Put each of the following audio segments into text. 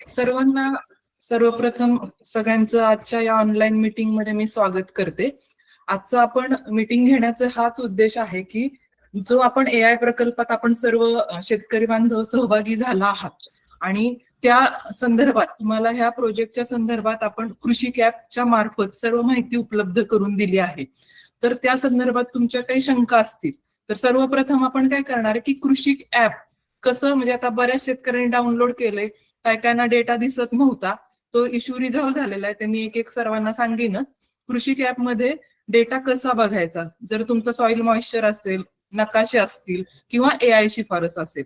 सर्वांना सर्वप्रथम सगळ्यांचं आजच्या या ऑनलाईन मीटिंग मध्ये मी स्वागत करते. आजचं आपण मीटिंग घेण्याचा हाच उद्देश आहे की जो आपण एआय प्रकल्पात आपण सर्व शेतकरी बांधव सहभागी झाला आहात आणि त्या संदर्भात तुम्हाला ह्या प्रोजेक्टच्या संदर्भात आपण कृषी कॅपच्या मार्फत सर्व माहिती उपलब्ध करून दिली आहे. तर त्या संदर्भात तुमच्या काही शंका असतील तर सर्वप्रथम आपण काय करणार आहे की कृषी ऍप कसं, म्हणजे आता बऱ्याच शेतकऱ्यांनी डाउनलोड केलंय, काय कायना डेटा दिसत नव्हता, तो इश्यू रिझॉल्व्ह झालेला आहे. ते मी एक एक सर्वांना सांगेनच. कृषी ऍप मध्ये डेटा कसा बघायचा, जर तुमचं सॉइल मॉइश्चर असेल, नकाशे असतील किंवा एआय शिफारस असेल,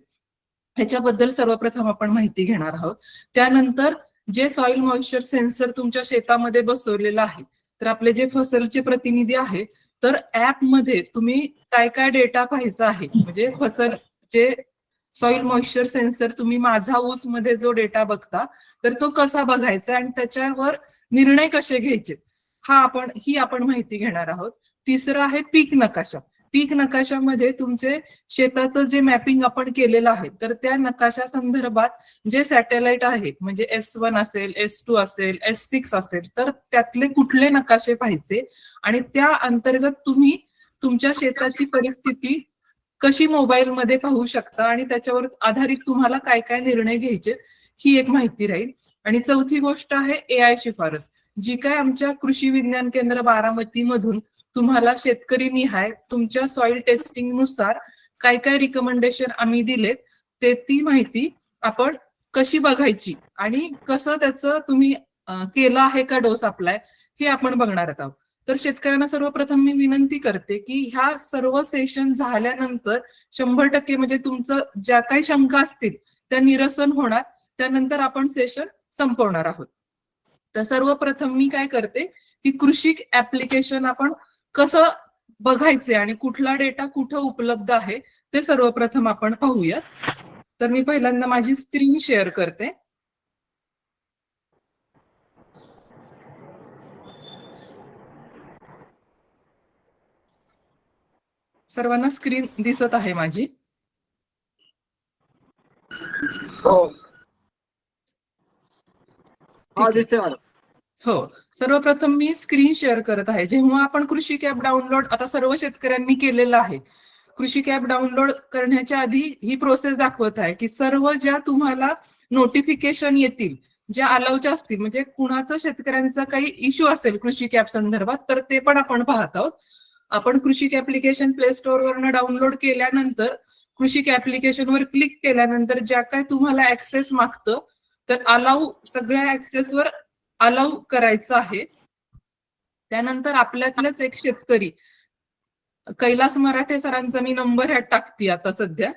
ह्याच्याबद्दल सर्वप्रथम आपण माहिती घेणार आहोत. त्यानंतर जे सॉइल मॉइश्चर सेन्सर तुमच्या शेतामध्ये बसवलेलं आहे, तर आपले जे फसलचे प्रतिनिधी आहे, तर ऍप मध्ये तुम्ही काय काय डेटा पाहायचा आहे, म्हणजे फसल जे सॉइल मॉइश्चर सेन्सर तुम्ही माझा ऊस मध्ये जो डेटा बघता, तर तो कसा बघायचा आणि त्याच्यावर निर्णय कसे घ्यायचे, ही आपण माहिती घेणार आहोत. तिसरं आहे पीक नकाशा. पीक नकाशामध्ये तुमचे शेताचं जे मॅपिंग आपण केलेलं आहे, तर त्या नकाशा संदर्भात जे सॅटेलाइट आहेत, म्हणजे S1 असेल, S2 असेल, S6 असेल, तर त्यातले कुठले नकाशे पाहायचे आणि त्या अंतर्गत तुम्ही तुमच्या शेताची परिस्थिती कशी मोबाईलमध्ये पाहू शकता आणि त्याच्यावर आधारित तुम्हाला काय काय निर्णय घ्यायचे, ही एक माहिती राहील. आणि चौथी गोष्ट आहे एआय शिफारस, जी काय आमच्या कृषी विज्ञान केंद्र बारामती मधून तुम्हाला शेतकरी निहाय तुमच्या सॉइल टेस्टिंग नुसार काय काय रिकमेंडेशन आम्ही दिलेत, ती माहिती आपण कशी बघायची आणि कसं त्याचं तुम्ही केलं आहे का डोस अप्लाय, हे आपण बघणार आहोत. तर शेतकऱ्यांना सर्वप्रथम मी विनंती करते की ह्या सर्व सेशन झाल्यानंतर 100% म्हणजे तुमचं ज्या काही शंका असतील त्या निरसन होणार, त्यानंतर आपण सेशन संपवणार आहोत. तर सर्वप्रथम मी काय करते की कृषी ऍप्लिकेशन आपण कसं बघायचे आणि कुठला डेटा कुठं उपलब्ध आहे ते सर्वप्रथम आपण पाहूयात. तर मी पहिल्यांदा माझी स्क्रीन शेअर करते. सर्वांना स्क्रीन दिसत आहे माझी? हो, सर्वप्रथम मी स्क्रीन शेअर करत आहे. जेव्हा आपण कृषी कॅप डाउनलोड आता सर्व शेतकऱ्यांनी केलेलं आहे, कृषी कॅप डाउनलोड करण्याच्या आधी ही प्रोसेस दाखवत आहे की सर्व ज्या तुम्हाला नोटिफिकेशन येतील, ज्या अलाउच्या असतील, म्हणजे कुणाचं शेतकऱ्यांचा काही इश्यू असेल कृषी कॅप संदर्भात, तर ते पण आपण पाहत आहोत. आपण कृषी ऍप्लिकेशन प्ले स्टोअर वरनं डाउनलोड केल्यानंतर कृषी ऍप्लिकेशनवर क्लिक केल्यानंतर ज्या काय तुम्हाला ऍक्सेस मागतं, तर अलाउ सगळ्या ऍक्सेसवर अलाउ करायचं आहे. त्यानंतर आपल्यातलेच एक शेतकरी कैलास मराठे सरांचा मी नंबर ह्यात टाकते आता सध्या,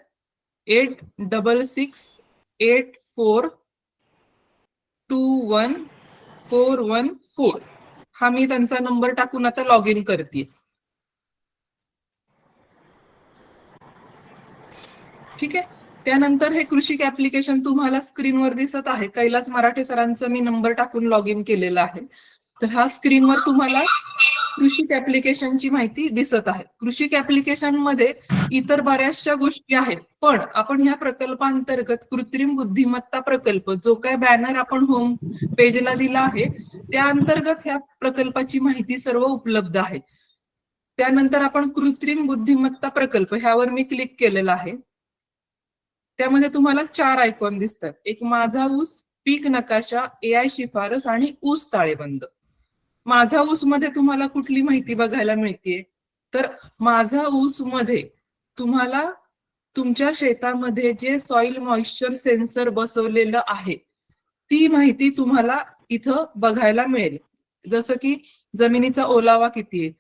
8684214114, हा मी त्यांचा नंबर टाकून आता लॉग इन करते. ठीक आहे. त्यानंतर हे कृषी ऍप्लिकेशन तुम्हाला स्क्रीनवर दिसत आहे. कैलास मराठे सरांचा मी नंबर टाकून लॉग इन केलेला आहे. तर हा स्क्रीनवर तुम्हाला कृषी ऍप्लिकेशनची माहिती दिसत आहे. कृषी ऍप्लिकेशन मध्ये इतर बऱ्याचशा गोष्टी आहेत, पण आपण ह्या प्रकल्पांतर्गत कृत्रिम बुद्धिमत्ता प्रकल्प जो काय बॅनर आपण होम पेजला दिला आहे, त्या अंतर्गत ह्या प्रकल्पाची माहिती सर्व उपलब्ध आहे. त्यानंतर आपण कृत्रिम बुद्धिमत्ता प्रकल्प ह्यावर मी क्लिक केलेला आहे. त्यामध्ये तुम्हाला 4 आयकॉन दिसतात, एक माझा ऊस, पीक नकाशा, एआय शिफारस आणि ऊस ताळेबंद. माझा ऊस मध्ये तुम्हाला कुठली माहिती बघायला मिळते, तर माझा ऊस मध्ये तुम्हाला तुमच्या शेतामध्ये जे सॉइल मॉइश्चर सेन्सर बसवलेलं आहे, ती माहिती तुम्हाला इथं बघायला मिळेल. जसं की जमिनीचा ओलावा किती आहे,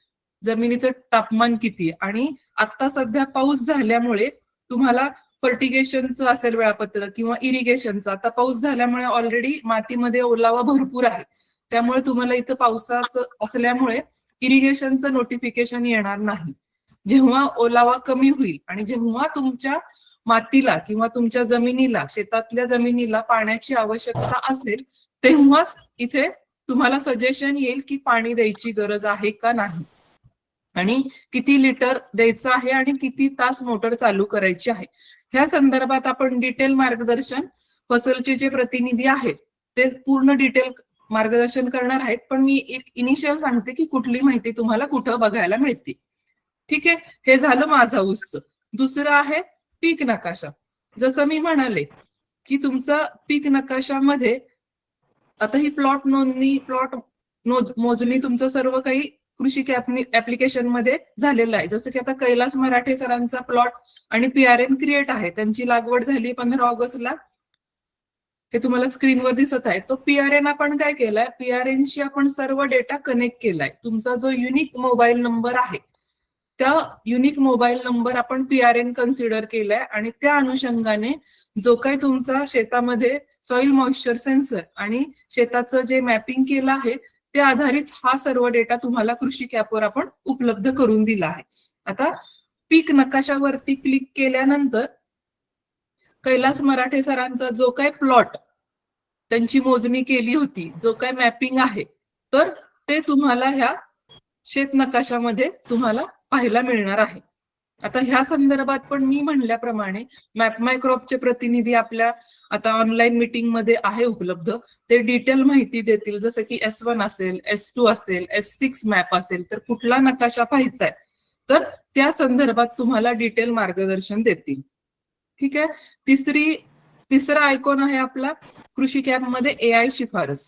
जमिनीचं तापमान किती आहे, आणि आता सध्या पाऊस झाल्यामुळे तुम्हाला फर्टिगेशनचं असेल वेळापत्रक किंवा इरिगेशनचं. आता पाऊस झाल्यामुळे ऑलरेडी मातीमध्ये ओलावा भरपूर आहे, त्यामुळे तुम्हाला इथं पावसाचं असल्यामुळे इरिगेशनचं नोटिफिकेशन येणार नाही. जेव्हा ओलावा कमी होईल आणि जेव्हा तुमच्या मातीला किंवा तुमच्या जमिनीला, शेतातल्या जमिनीला पाण्याची आवश्यकता असेल, तेव्हाच इथे तुम्हाला सजेशन येईल की पाणी द्यायची गरज आहे का नाही, आणि किती लिटर द्यायचं आहे आणि किती तास मोटर चालू करायची आहे. ह्या संदर्भात आपण डिटेल मार्गदर्शन फसलचे जे प्रतिनिधी आहेत ते पूर्ण डिटेल मार्गदर्शन करणार आहेत, पण मी एक इनिशियल सांगते की कुठली माहिती तुम्हाला कुठं बघायला मिळते. ठीक आहे, हे झालं माझा ऊस. दुसरं आहे पीक नकाशा. जसं मी म्हणाले की तुमचा पीक नकाशामध्ये आता ही प्लॉट नोंदणी, प्लॉट मोजणी तुमचं सर्व काही कृषी ऍप्लिकेशन मध्ये झालेलं आहे. जसं की आता कैलास मराठे सरांचा प्लॉट आणि पीआरएन क्रिएट आहे, त्यांची लागवड झाली 15 ऑगस्टला. हे तुम्हाला स्क्रीनवर दिसत आहे. तो पीआरएन आपण काय केलाय, पीआरएन शी आपण सर्व डेटा कनेक्ट केलाय. तुमचा जो युनिक मोबाईल नंबर आहे त्या युनिक मोबाईल नंबर आपण पीआरएन कन्सिडर केलाय आणि त्या अनुषंगाने जो काही तुमचा शेतामध्ये सॉइल मॉइश्चर सेन्सर आणि शेताचं जे मॅपिंग केलं आहे त्या आधारित हा सर्व डेटा तुम्हाला कृषी कॅपवर आपण उपलब्ध करून दिला आहे. आता पीक नकाशावरती क्लिक केल्यानंतर कैलास मराठे सरांचा जो काही प्लॉट त्यांची मोजणी केली होती, जो काही मॅपिंग आहे, तर ते तुम्हाला ह्या शेत नकाशामध्ये तुम्हाला पाहायला मिळणार आहे. आता ह्या संदर्भात पण मी म्हणल्याप्रमाणे मॅप माय क्रॉपचे प्रतिनिधी आपल्या आता ऑनलाईन मीटिंग मध्ये आहे उपलब्ध. ते डिटेल माहिती देतील, जसं की S1 असेल, S2 असेल, S6 मॅप असेल, तर कुठला नकाशा पाहायचा आहे तर त्या संदर्भात तुम्हाला डिटेल मार्गदर्शन देतील. ठीक आहे. तिसरा आयकॉन आहे आपला कृषी कॅप मध्ये AI शिफारस.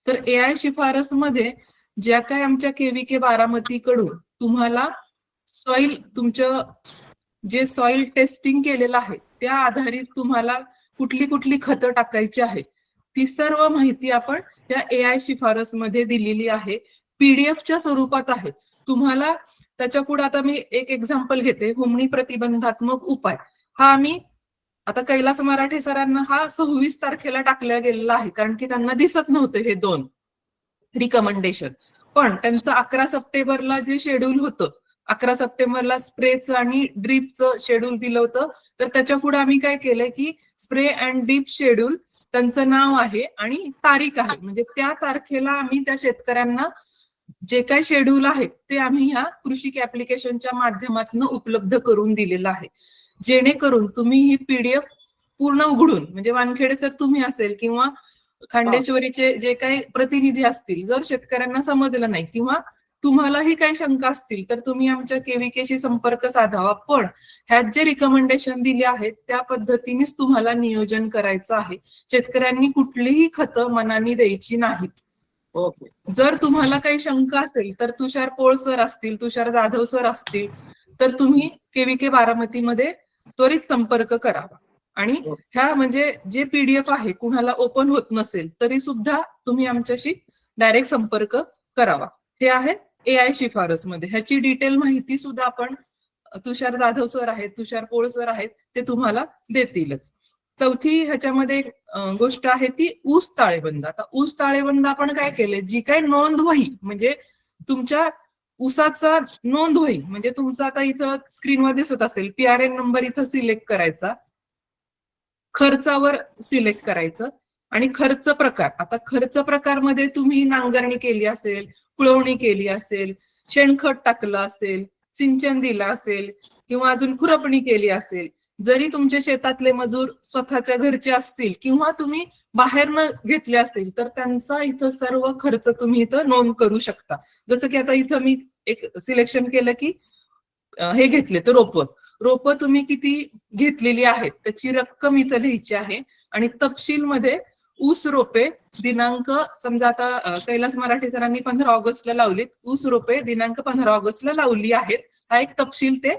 तर AI शिफारस मध्ये ज्या काही आमच्या KVK बारामती कडून तुम्हाला सॉइल, तुमचं जे सॉइल टेस्टिंग केलेलं आहे त्या आधारित तुम्हाला कुठली कुठली खतं टाकायची आहे ती सर्व माहिती आपण त्या AI शिफारस मध्ये दिलेली आहे. PDF स्वरूपात आहे. तुम्हाला त्याच्या पुढे आता मी एक एक्झाम्पल घेते. हुमणी प्रतिबंधात्मक उपाय हा आम्ही आता कैलास मराठे सरांना हा 26 तारखेला टाकला गेलेला आहे, कारण की त्यांना दिसत नव्हते हे 2 रिकमेंडेशन. पण त्यांचं 11 सप्टेंबरला जे शेड्यूल होतं, 11 सप्टेंबरला स्प्रेचं आणि ड्रीपचं शेड्यूल दिलं होतं. तर त्याच्या पुढे आम्ही काय केलंय की स्प्रे अँड ड्रीप शेड्यूल त्यांचं नाव आहे आणि तारीख आहे, म्हणजे त्या तारखेला आम्ही त्या शेतकऱ्यांना जे काही शेड्यूल आहे ते आम्ही ह्या कृषी ऍप्लिकेशनच्या माध्यमातून उपलब्ध करून दिलेलं आहे. जेणेकरून तुम्ही ही PDF पूर्ण उघडून, म्हणजे वानखेडे सर तुम्ही असेल किंवा खांडेश्वरीचे जे काही प्रतिनिधी असतील, जर शेतकऱ्यांना समजलं नाही किंवा तुम्हालाही काही शंका असतील तर तुम्ही आमच्या KVKशी संपर्क साधावा. पण ह्यात जे रिकमेंडेशन दिले आहेत त्या पद्धतीनेच तुम्हाला नियोजन करायचं आहे. शेतकऱ्यांनी कुठलीही खतं मनाने द्यायची नाहीत. ओके. जर तुम्हाला काही शंका असेल तर तुषार पोळ सर असतील, तुषार जाधव सर असतील, तर तुम्ही KVK बारामतीमध्ये त्वरित संपर्क करावा. आणि ह्या म्हणजे जे PDF आहे कुणाला ओपन होत नसेल तरी सुद्धा तुम्ही आमच्याशी डायरेक्ट संपर्क करावा. हे आहे AI शिफारस मध्ये. ह्याची डिटेल माहिती सुद्धा आपण तुषार जाधव सर आहेत, तुषार पोळ सर आहेत, ते तुम्हाला देतीलच. चौथी ह्याच्यामध्ये गोष्ट आहे ती ऊस ताळेबंद. आता ऊस ताळेबंद आपण काय केले, जी काही नोंदवही म्हणजे तुमच्या ऊसाचा नोंदवही, म्हणजे तुमचा आता इथं स्क्रीनवर दिसत असेल PRN नंबर इथं सिलेक्ट करायचा, खर्चावर सिलेक्ट करायचं आणि खर्च प्रकार. आता खर्च प्रकार मध्ये तुम्ही नांगरणी केली असेल, कुळवणी केली असेल, शेणखत टाकलं असेल, सिंचन दिलं असेल किंवा अजून खुरपणी केली असेल, जरी तुमच्या शेतातले मजूर स्वतःच्या घरचे असतील किंवा तुम्ही बाहेरनं घेतले असतील तर त्यांचा इथं सर्व खर्च तुम्ही इथं नोंद करू शकता. जसं की आता इथं मी एक सिलेक्शन केलं की हे घेतले तर रोपं तुम्ही किती घेतलेली आहेत त्याची रक्कम इथं लिहायची आहे. आणि तपशील मध्ये ऊस रोपे दिनांक, समजा आता कैलास मराठे सरांनी 15 ऑगस्टला लावलीत, ऊस रोपे दिनांक 15 ऑगस्टला लावली आहेत, हा एक तपशील ते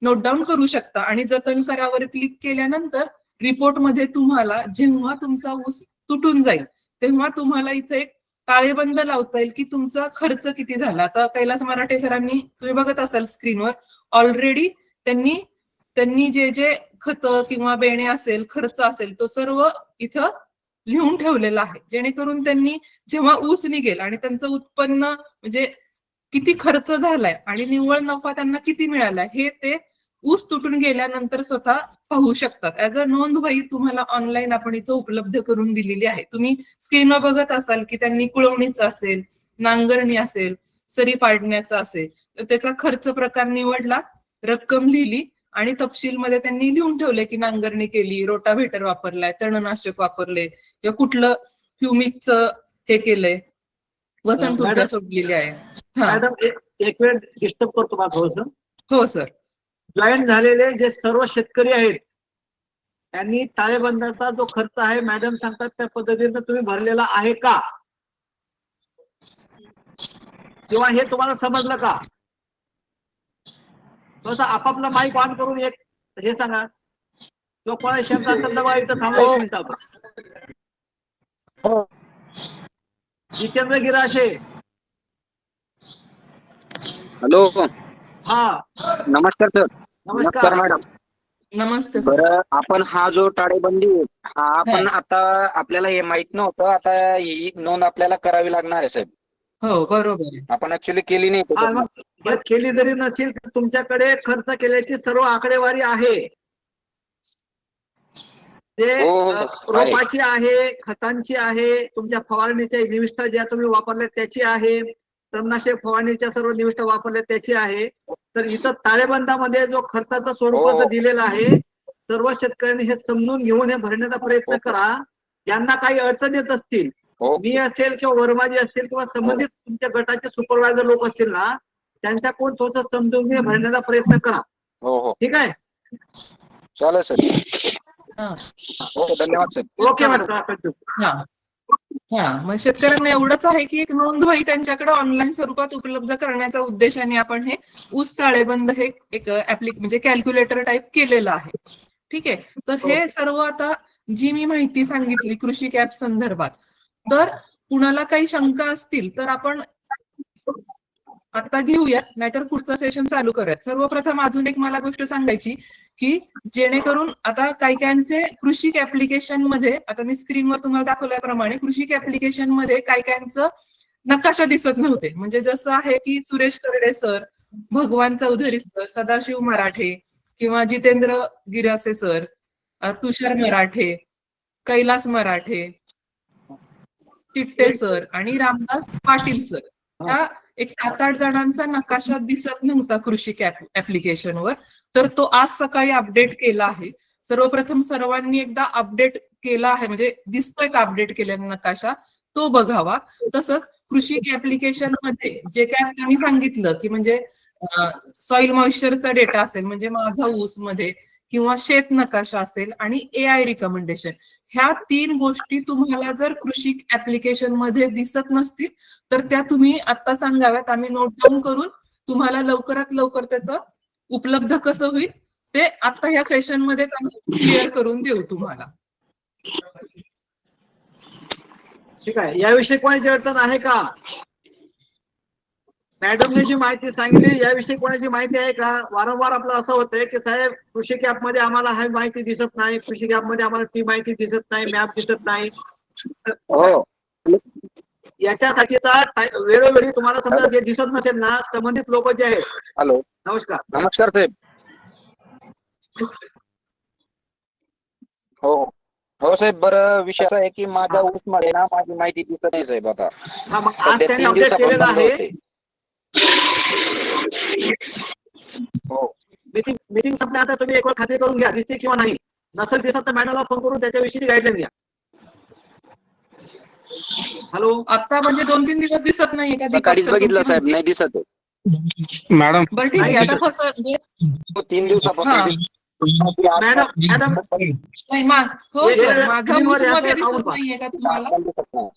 नोट डाऊन करू शकता. आणि जतन करावर क्लिक केल्यानंतर रिपोर्ट मध्ये तुम्हाला जेव्हा तुमचा ऊस तुटून जाईल तेव्हा तुम्हाला इथे एक ताळेबंद लावता येईल की तुमचा खर्च किती झाला. आता कैलास मराठे सरांनी, तुम्ही बघत असाल स्क्रीनवर, ऑलरेडी त्यांनी जे जे खत किंवा बेणे असेल, खर्च असेल, तो सर्व इथं लिहून ठेवलेला आहे. जेणेकरून त्यांनी जेव्हा ऊस निघेल आणि त्यांचं उत्पन्न म्हणजे किती खर्च झालाय आणि निव्वळ नफा त्यांना किती मिळालाय हे ते ऊस तुटून गेल्यानंतर स्वतः पाहू शकतात. ऍज अ नोंदवही तुम्हाला ऑनलाईन आपण इथं उपलब्ध करून दिलेली आहे. तुम्ही स्क्रीनवर बघत असाल की त्यांनी कुळवणीचं असेल, नांगरणी असेल, सरी पाडण्याचा असेल, तर त्याचा खर्च प्रकार निवडला, रक्कम लिहिली आणि तपशील मध्ये त्यांनी लिहून ठेवले की नांगरणी केली, रोटाव्हेटर वापरलाय, तणनाशक वापरले किंवा कुठलं क्युमिकचं हे केलंय, वचन तुमच्या मॅडम सोडलेली आहे. हा मॅडम एक वेळ डिस्टर्ब करतो मला थोडस. हो सर. जॉईन झालेले जे सर्व शेतकरी आहेत त्यांनी ताळेबंदाचा जो खर्च आहे मॅडम सांगतात त्या पद्धतीने तुम्ही भरलेला आहे का, किंवा हे तुम्हाला समजलं का? थोडंसं आपापला माईक ऑन करून एक हे सांगा. तो कोणा शंका असेल तर इथं थांबा 1 मिनिट आपण. जितेंद्र गिराशे. हॅलो. हा नमस्कार सर. नमस्कार मॅडम. नमस्ते सर. बरं, आपण हा जो टाळेबंदी हा आपण आता आपल्याला हे माहित नव्हतं, आता ही नोंद आपल्याला करावी लागणार आहे साहेब. हो बरोबर आहे. आपण ऍक्च्युली केली नाही. हा, मग केली जरी नसेल तर तुमच्याकडे खर्च केल्याची सर्व आकडेवारी आहे. ते रोपाची आहे, खतांची आहे, तुमच्या फवारणीच्या निविष्ठा ज्या तुम्ही वापरल्या त्याची आहे, तणनाशक फवारणीच्या सर्व निविष्ठा वापरल्या त्याची आहे. तर इथं ताळेबंदामध्ये जो खर्चाचा स्वरूपात दिलेला आहे, सर्व शेतकऱ्यांनी हे समजून घेऊन हे भरण्याचा प्रयत्न करा. ज्यांना काही अडचण येत असतील, मी असेल किंवा वर्माजी असतील किंवा संबंधित तुमच्या गटाचे सुपरवायझर लोक असतील ना, त्यांच्या कोण थोडं समजून घे भरण्याचा प्रयत्न करा. ठीक आहे, चालेल सर. धन्यवाद सर. Okay madam. हा मग शेतकऱ्यांना एवढंच आहे की एक नोंदवही त्यांच्याकडे ऑनलाईन स्वरूपात उपलब्ध करण्याच्या उद्देशाने आपण हे ऊस ताळेबंद हे एक म्हणजे कॅल्क्युलेटर टाईप केलेलं आहे. ठीक आहे, तर हे सर्व आता जी मी माहिती सांगितली कृषी कॅप संदर्भात, तर कुणाला काही शंका असतील तर आपण आता घेऊयात, नाहीतर पुढचं सेशन चालू करूयात. सर्वप्रथम अजून एक मला गोष्ट सांगायची की जेणेकरून आता काही काहींचे कृषी ऍप्लिकेशन मध्ये, आता मी स्क्रीनवर तुम्हाला दाखवल्याप्रमाणे कृषी ऍप्लिकेशन मध्ये काही काहींचं नकाशा दिसत नव्हते. म्हणजे जसं आहे की सुरेश करडे सर, भगवान चौधरी सर, सदाशिव मराठे किंवा जितेंद्र गिरासे सर, तुषार मराठे, कैलास मराठे, चिट्टे सर आणि रामदास पाटील सर, ह्या एक 7-8 जणांचा नकाशा दिसत नव्हता कृषी ऍप्लिकेशनवर. तर तो आज सकाळी अपडेट केला आहे. सर्वप्रथम सर्वांनी एकदा अपडेट केला आहे, म्हणजे दिसतोय का अपडेट केलेला नकाशा, तो बघावा. तसंच कृषी ऍप्लिकेशन मध्ये जे काय आता मी सांगितलं की म्हणजे सॉइल मॉइश्चरचा डेटा असेल, म्हणजे माझा ऊस मध्ये, किंवा शेत नकाशा असेल आणि AI रिकमेंडेशन, ह्या 3 गोष्टी तुम्हाला जर कृषी ऍप्लिकेशन मध्ये दिसत नसतील तर त्या तुम्ही आता सांगाव्यात. आम्ही नोट डाऊन करून तुम्हाला लवकरात लवकर त्याचं उपलब्ध कसं होईल ते आता ह्या सेशन मध्ये क्लिअर करून देऊ तुम्हाला. ठीक आहे, याविषयी कोणाची अडचण आहे का? मॅडमने जी माहिती सांगितली याविषयी कोणाची माहिती आहे का? वारंवार आपलं असं होतंय की साहेब कृषी कॅप मध्ये आम्हाला हा माहिती दिसत नाही, कृषी कॅप मध्ये आम्हाला ती माहिती दिसत नाही, मॅप दिसत नाही. याच्यासाठीचा वेळोवेळी तुम्हाला समजा जे दिसत नसेल ना, संबंधित लोक जे आहेत. हॅलो. नमस्कार. नमस्कार साहेब. हो हो साहेब. बरं, विषय असा आहे की माझ्या ऊस मध्ये ना माझी माहिती दिसत नाही साहेब. आता हा, मग आज त्यांनी अपडेट केलेलं आहे. हो, मीटिंग संपल्यानंतर तुम्ही एक वेळ खात्री करून घ्या दिसते किंवा नाही. नसेल दिसत तर मॅडमला फोन करून त्याच्याविषयी गाईडलाईन द्या. हॅलो. आता म्हणजे 2-3 दिवस दिसत नाहीये का? सकाळीच बघितलं साहेब, नाही दिसत मॅडम. बरं ठीक आहे, आता कसं म्हणजे 3 दिवसापासून मॅडम नाही हो सर, माझा ऊस मध्ये दिसत नाहीये का तुम्हाला?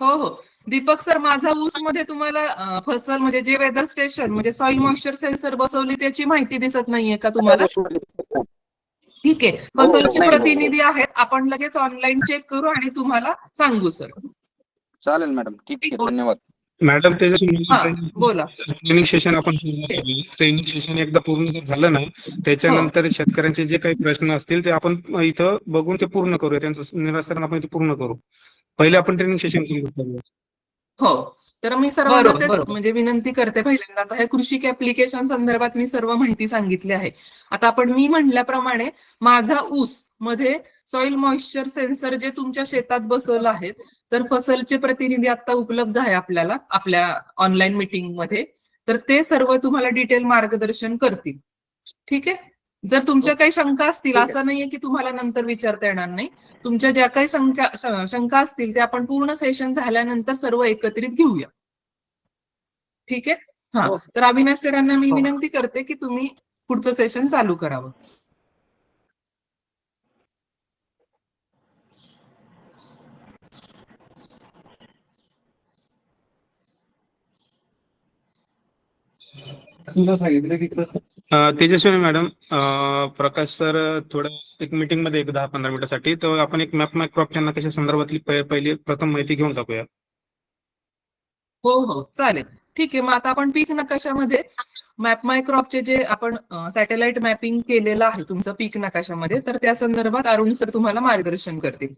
हो हो दीपक सर, माझा ऊस मध्ये तुम्हाला फसल म्हणजे जे वेदर स्टेशन म्हणजे सॉइल मॉइश्चर सेन्सर बसवली त्याची माहिती दिसत नाहीये का तुम्हाला? ठीक आहे, फसलचे प्रतिनिधी आहेत, आपण लगेच ऑनलाईन चेक करू आणि तुम्हाला सांगू सर. चालेल मॅडम, ठीक आहे, धन्यवाद. मॅडम त्याच्यासमोर बोला. ट्रेनिंग सेशन आपण ट्रेनिंग सेशन एकदा पूर्ण जर झालं ना, त्याच्यानंतर शेतकऱ्यांचे जे काही प्रश्न असतील ते आपण इथं बघून ते पूर्ण करूया, त्यांचं निराकरण आपण इथे पूर्ण करू. पहिले आपण ट्रेनिंग सेशन करूया. हो, तर मी सर्वांना तेच म्हणजे विनंती करते पहिल्यांदा. आता ह्या कृषी ऍप्लिकेशन संदर्भात मी सर्व माहिती सांगितली आहे. आता आपण मी म्हटल्याप्रमाणे माझा ऊस मध्ये सॉइल मॉइश्चर सेन्सर जे तुमच्या शेतात बसवलं आहे, तर फसलचे प्रतिनिधी आता उपलब्ध आहे आपल्याला आपल्या ऑनलाईन मीटिंग मध्ये, तर ते सर्व तुम्हाला डिटेल मार्गदर्शन करतील. ठीक आहे. जर तुमच्या काही शंका असतील, ठीक आहे. असं नाहीये की तुम्हाला नंतर विचारता येणार नाही, तुमच्या ज्या काही शंका असतील त्या आपण पूर्ण सेशन झाल्यानंतर सर्व एकत्रित घेऊया. ठीक आहे. हा, हो. तर अविनाश सरांना मी हो. विनंती करते की तुम्ही पुढचं सेशन चालू करावं. तेजस्विनी मॅडम, प्रकाश सर थोडं एक मीटिंग मध्ये एक 10-15 मिनिटासाठी, तर आपण एक मॅप मायक्रॉपच्या नकाशा संदर्भातली पहिली प्रथम माहिती घेऊन टाकूया. हो हो, चालेल. ठीक आहे. मग आता आपण पीक नकाशामध्ये मॅप माय क्रॉपचे जे आपण सॅटेलाइट मॅपिंग केलेलं आहे तुमचं पीक नकाशामध्ये, तर त्या संदर्भात अरुण सर तुम्हाला मार्गदर्शन करतील.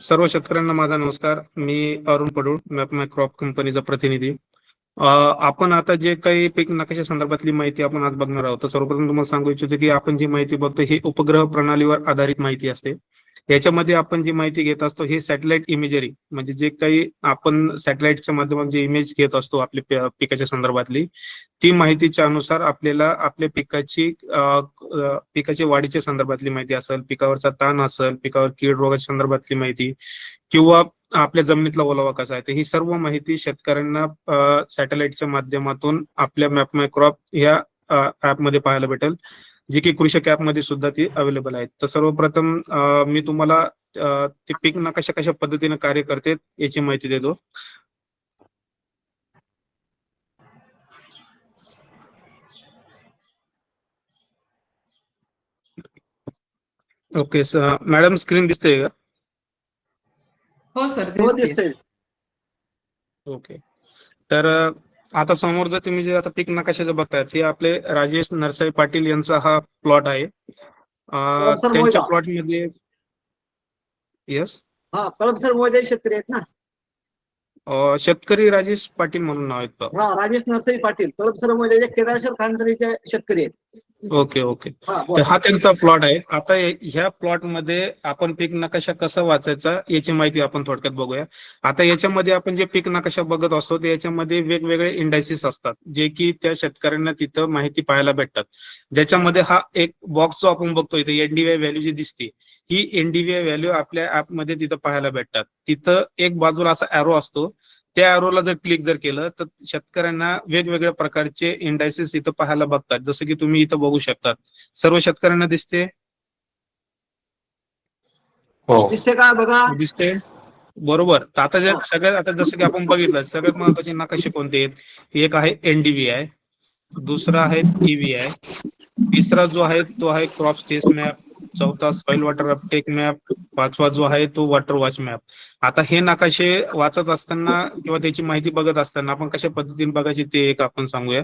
सर्व शेतकऱ्यांना माझा नमस्कार. मी अरुण पडूळ, मॅप माय क्रॉप कंपनीचा प्रतिनिधी. आपण आता जे काही पीक नकाशा संदर्भातली माहिती आपण आज बघणार आहोत, तर सर्वप्रथम तुम्हाला सांगू इच्छितो की आपण जी माहिती बघतो ही उपग्रह प्रणालीवर आधारित माहिती असते. याच्यामध्ये आपण जी माहिती घेत असतो हे सॅटेलाइट इमेजरी, म्हणजे जे काही आपण सॅटेलाइटच्या माध्यमातून जे इमेज घेत असतो आपल्या पिकाच्या संदर्भातली, ती माहितीच्या अनुसार आपल्याला आपल्या पिकाची वाढीच्या संदर्भातली माहिती असेल, पिकावरचा ताण असेल, पिकावर कीड रोगाच्या संदर्भातली माहिती, किंवा आपल्या जमिनीतला ओलावा कसा आहे, तर ही सर्व माहिती शेतकऱ्यांना सॅटेलाइटच्या माध्यमातून आपल्या मॅप माय क्रॉप या ऍपमध्ये पाहायला भेटेल, जी की कृषक ऍपमध्ये सुद्धा ती अवेलेबल आहेत. तर सर्वप्रथम मी तुम्हाला ते पीक नकाशा कशा पद्धतीने कार्य करते याची माहिती देतो. ओके सर, मॅडम स्क्रीन दिसते का? हो सर, हो, दिसते. दिसतंय. ओके. तर आता समोर जर तुम्ही जे आता पीक नकाशाचं बघताय, ते आपले राजेश नरसाई पाटील यांचा हा प्लॉट आहे. सर त्यांच्या मोहिता. प्लॉटमध्ये यस, हा, कळम सर मोहिते शेतकरी आहेत ना. शेतकरी राजेश पाटील म्हणून नाव आहेत. हा, राजेश नरसरी पाटील, कळम सर मोहिते केदारेश्वर खानसरीचे शेतकरी आहेत. Okay okay. हा, तर बोला. हा त्यांचा प्लॉट आहे. आता ह्या प्लॉट मध्ये आपण पीक नकाशा कसा वाचायचा याची माहिती आपण थोडक्यात बघूया. आता याच्यामध्ये आपण जे पीक नकाशा बघत असतो ते याच्यामध्ये वेगवेगळे इंडायसिस असतात, जे की त्या शेतकऱ्यांना तिथं माहिती पाहायला भेटतात. ज्याच्यामध्ये हा एक बॉक्स जो आपण बघतो इथे एनडीव्हीआय व्हॅल्यू जी दिसते, ही एनडीव्हीआय व्हॅल्यू आपल्या ऍपमध्ये तिथं पाहायला भेटतात. तिथं एक बाजूला असा एरो असतो, त्या एरोला जर क्लिक जर केलं तर शेतकऱ्यांना वेगवेगळ्या प्रकारचे इंडायसिस इथं पाहायला बघतात. जसं की तुम्ही इथं बघू शकतात, सर्व शेतकऱ्यांना दिसते. दिसते का बघा? दिसते, बरोबर. तर आता आता जसं की आपण बघितलं, सगळ्यात महत्वाचे नकाशे कोणते आहेत? एक आहे एनडीव्हीआय, दुसरा आहे ईव्हीआय, तिसरा जो आहे तो आहे क्रॉप स्टेस मॅप, चौथा सॉइल वॉटर अपटेक मॅप, पाचवा जो आहे तो वॉटर वॉच मॅप. आता हे नकाशे वाचत असताना किंवा त्याची माहिती बघत असताना आपण कशा पद्धतीने बघायची ते एक आपण सांगूया.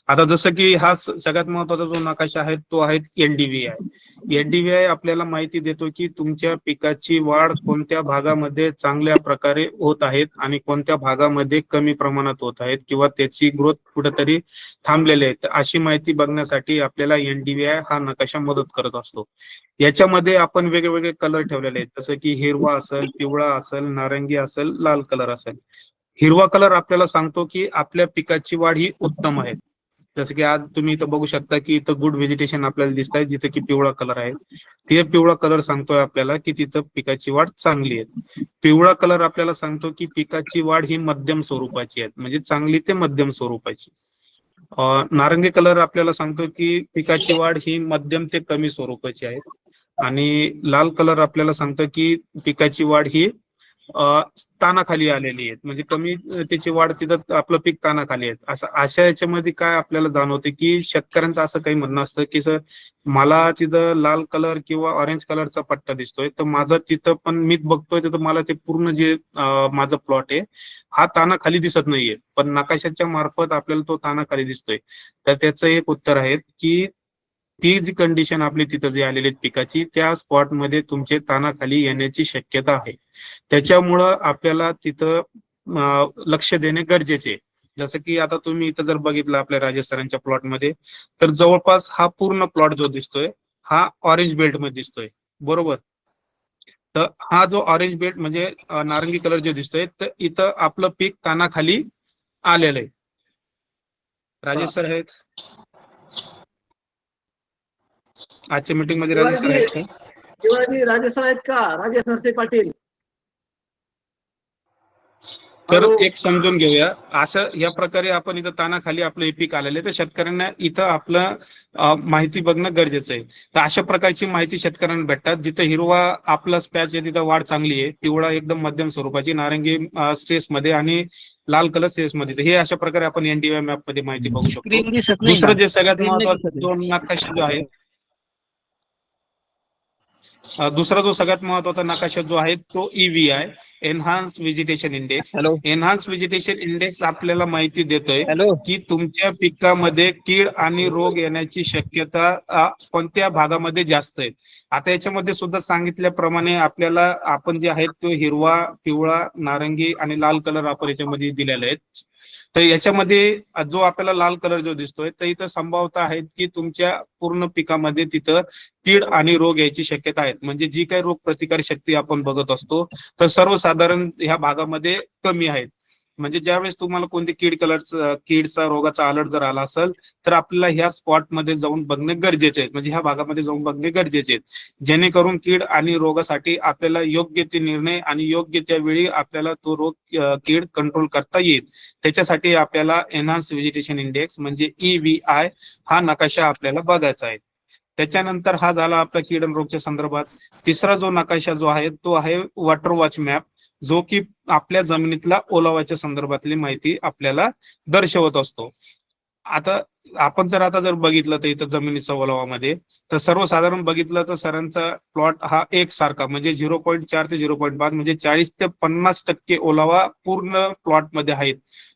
आता जसं की हा सगळ्यात महत्वाचा जो नकाशा आहे तो आहे एनडीव्हीआय. एनडीव्हीआय आपल्याला माहिती देतो की तुमच्या पिकाची वाढ कोणत्या भागामध्ये चांगल्या प्रकारे होत आहेत आणि कोणत्या भागामध्ये कमी प्रमाणात होत आहेत किंवा त्याची ग्रोथ कुठेतरी थांबलेली आहे. अशी माहिती बघण्यासाठी आपल्याला एनडीव्हीआय हा नकाशा मदत करत असतो. याच्यामध्ये आपण वेगवेगळे कलर ठेवलेले आहेत, जसं की हिरवा असेल, पिवळा असेल, नारंगी असेल, लाल कलर असेल. हिरवा कलर आपल्याला सांगतो की आपल्या पिकाची वाढ ही उत्तम आहे. जसं की आज तुम्ही इथं बघू शकता की इथं गुड व्हेजिटेशन आपल्याला दिसत आहे, जिथे की पिवळा कलर आहे. ते पिवळा कलर सांगतोय आपल्याला की तिथं पिकाची वाढ चांगली आहे. पिवळा कलर आपल्याला सांगतो की पिकाची वाढ ही मध्यम स्वरूपाची आहे, म्हणजे चांगली ते मध्यम स्वरूपाची. नारंगी कलर आपल्याला सांगतो की पिकाची वाढ ही मध्यम ते कमी स्वरूपाची आहे. आणि लाल कलर आपल्याला सांगतो की पिकाची वाढ ही तानाखाली आलेली आहे, म्हणजे कमी त्याची वाढ, तिथं आपलं पीक तानाखाली आहे. असं अशा याच्यामध्ये काय आपल्याला जाणवते की शेतकऱ्यांचं असं काही म्हणणं असतं की सर मला तिथं लाल कलर किंवा ऑरेंज कलरचा पट्टा दिसतोय, तर माझं तिथं पण मी बघतोय तिथं मला ते पूर्ण जे माझं प्लॉट आहे हा तानाखाली दिसत नाहीये, पण नकाशाच्या मार्फत आपल्याला तो तानाखाली दिसतोय. तर त्याचं एक उत्तर आहे की ती जी कंडिशन आपली तिथं जी आलेली पिकाची, त्या स्पॉटमध्ये तुमचे तानाखाली येण्याची शक्यता आहे. त्याच्यामुळं आपल्याला तिथं लक्ष देणे गरजेचे आहे. जसं की आता तुम्ही इथं जर बघितलं आपल्या राजस्थानच्या प्लॉटमध्ये, तर जवळपास हा पूर्ण प्लॉट जो दिसतोय हा ऑरेंज बेल्ट मध्ये दिसतोय, बरोबर. तर हा जो ऑरेंज बेल्ट म्हणजे नारंगी कलर जे दिसतोय, तर इथं आपलं पीक तानाखाली आलेलं आहे. राजेश सर आहेत? आजच्या मीटिंग मध्ये राजेश सर आहेत का? शिवाजी राजेश सर आहेत का? राजेश नरसे पाटील. तर हॅलो. एक समजून घेऊया, असं या प्रकारे आपण इथं तानाखाली आपलं पीक आलेलं आहे, तर शेतकऱ्यांना इथं आपलं माहिती बघणं गरजेचं आहे. तर अशा प्रकारची माहिती शेतकऱ्यांना भेटतात. जिथं हिरवा आपला स्पॅच आहे तिथं वाढ चांगली आहे, पिवळा एकदम मध्यम स्वरूपाची, नारंगी स्ट्रेस मध्ये आणि लाल कलर स्ट्रेस मध्ये. तर हे अशा प्रकारे आपण एनडीआय मॅप मध्ये माहिती बघू शकतो. स्क्रीन दिसत नाही दुसरं का? जे सगळ्यात स्क्रीन नाही महत्वाचं दिसत जो नकाशा जो आहे, दुसरा जो सगळ्यात महत्वाचा नकाशा जो आहे तो EVI, enhance vegetation index. Hello enhance vegetation index आपल्याला माहिती देतोय हॅलो की तुमच्या पिकामध्ये कीड आणि रोग येण्याची शक्यता कोणत्या भागामध्ये जास्त आहे. आता याच्यामध्ये सुद्धा सांगितल्याप्रमाणे आपल्याला आपण जे आहेत तो हिरवा, पिवळा, नारंगी आणि लाल कलर आपण याच्यामध्ये दिलेले आहेत. तर याच्यामध्ये जो आपल्याला लाल कलर जो दिसतोय तर इथं संभाव्यता आहेत की तुमच्या पूर्ण पिकामध्ये तिथं कीड आणि रोग यायची शक्यता आहेत. म्हणजे जी काही रोग प्रतिकार शक्ती आपण बघत असतो तर सर्वसाधारण ह्या भागामध्ये कमी आहेत. म्हणजे ज्यावेळेस तुम्हाला कोणती कीडचा रोगाचा अलर्ट जर आला असेल तर आपल्याला ह्या स्पॉटमध्ये जाऊन बघणे गरजेचे आहे, म्हणजे ह्या भागामध्ये जाऊन बघणे गरजेचे आहेत, जेणेकरून कीड आणि रोगासाठी आपल्याला योग्य ते निर्णय आणि योग्य त्या वेळी आपल्याला तो रोग कीड कंट्रोल करता येईल. त्याच्यासाठी आपल्याला एनहान्स व्हेजिटेशन इंडेक्स म्हणजे EVI हा नकाशा आपल्याला बघायचा आहे. त्याच्यानंतर हा झाला आपला कीड आणि रोगच्या संदर्भात. तिसरा जो नकाशा जो आहे तो आहे वॉटर वॉच मॅप, जो की आपल्या जमिनीतला ओलावाच्या संदर्भातली माहिती आपल्याला दर्शवत असतो. आता आपण जर बघितलं तर इथं जमिनीचा ओलावामध्ये तर सर्वसाधारण बघितलं तर सरांचा प्लॉट हा एकसारखा म्हणजे 0.4 ते 0.5 म्हणजे 40 ते 50% ओलावा पूर्ण प्लॉट मध्ये आहेत.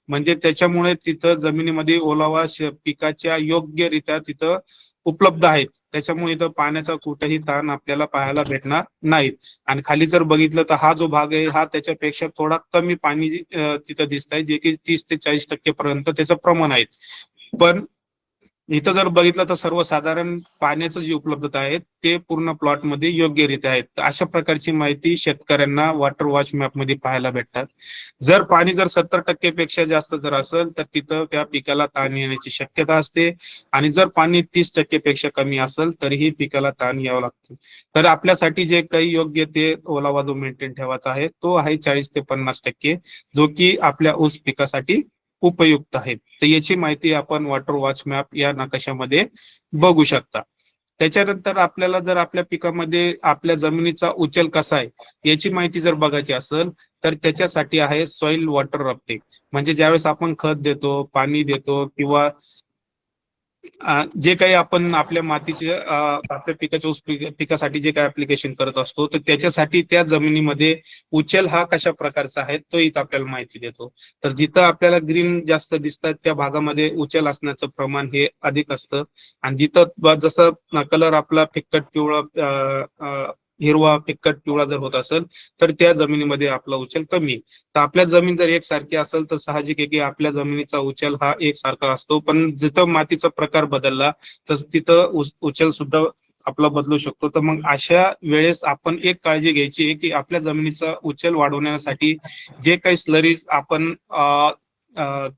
म्हणजे त्याच्यामुळे तिथं जमिनीमध्ये ओलावा पिकाच्या योग्यरित्या तिथं उपलब्ध आहेत. त्याच्यामुळे इथं पाण्याचा कुठेही ताण आपल्याला पाहायला भेटणार नाहीत. आणि खाली जर बघितलं तर हा जो भाग आहे हा त्याच्यापेक्षा थोडा कमी पाणी तिथं दिसत आहे, जे की 30 ते 40% पर्यंत त्याचं प्रमाण आहे. पण इथं जर बघितलं तर सर्वसाधारण पाण्याचं जी उपलब्धता आहे ते पूर्ण प्लॉटमध्ये योग्यरित्या आहेत. तर अशा प्रकारची माहिती शेतकऱ्यांना वॉटर वॉच मॅप मध्ये पाहायला भेटतात. जर पाणी 70% पेक्षा जास्त जर असेल तर तिथं त्या पिकाला ताण येण्याची शक्यता असते, आणि जर पाणी 30% पेक्षा कमी असेल तरीही पिकाला ताण यावं लागतो. तर आपल्यासाठी जे काही योग्य ते ओलावा जो मेंटेन ठेवायचा आहे तो आहे 40 ते 50%, जो की आपल्या ऊस पिकासाठी उपयुक्त आहेत. तर याची माहिती आपण वॉटर वॉच मॅप या नकाशामध्ये बघू शकता. त्याच्यानंतर आपल्याला जर आपल्या पिकामध्ये आपल्या जमिनीचा उचल कसा आहे याची माहिती जर बघायची असेल तर त्याच्यासाठी आहे सॉइल वॉटर अपटेक. म्हणजे ज्यावेळेस आपण खत देतो, पाणी देतो किंवा जे काही आपण आपल्या मातीचे आपल्या पिकाच्या पिकासाठी जे काही ऍप्लिकेशन करत असतो तर त्याच्यासाठी त्या जमिनीमध्ये उचल हा कशा प्रकारचा आहे तो इथं आपल्याला माहिती देतो. तर जिथं आपल्याला ग्रीन जास्त दिसतात त्या भागामध्ये उचल असण्याचं प्रमाण हे अधिक असतं, आणि जिथं जसं कलर आपला फिक्कट पिवळा हिरवा फिक्कट पिवळा जर होत असेल तर त्या जमिनीमध्ये आपला उचल कमी. तर आपल्या जमीन जर एकसारखी असेल तर साहजिक आहे की आपल्या जमिनीचा उचल हा एकसारखा असतो, पण जिथं मातीचा प्रकार बदलला तर तिथं उचल सुद्धा आपला बदलू शकतो. तर मग अशा वेळेस आपण एक काळजी घ्यायची आहे की आपल्या जमिनीचा उचल वाढवण्यासाठी जे काही स्लरीज आपण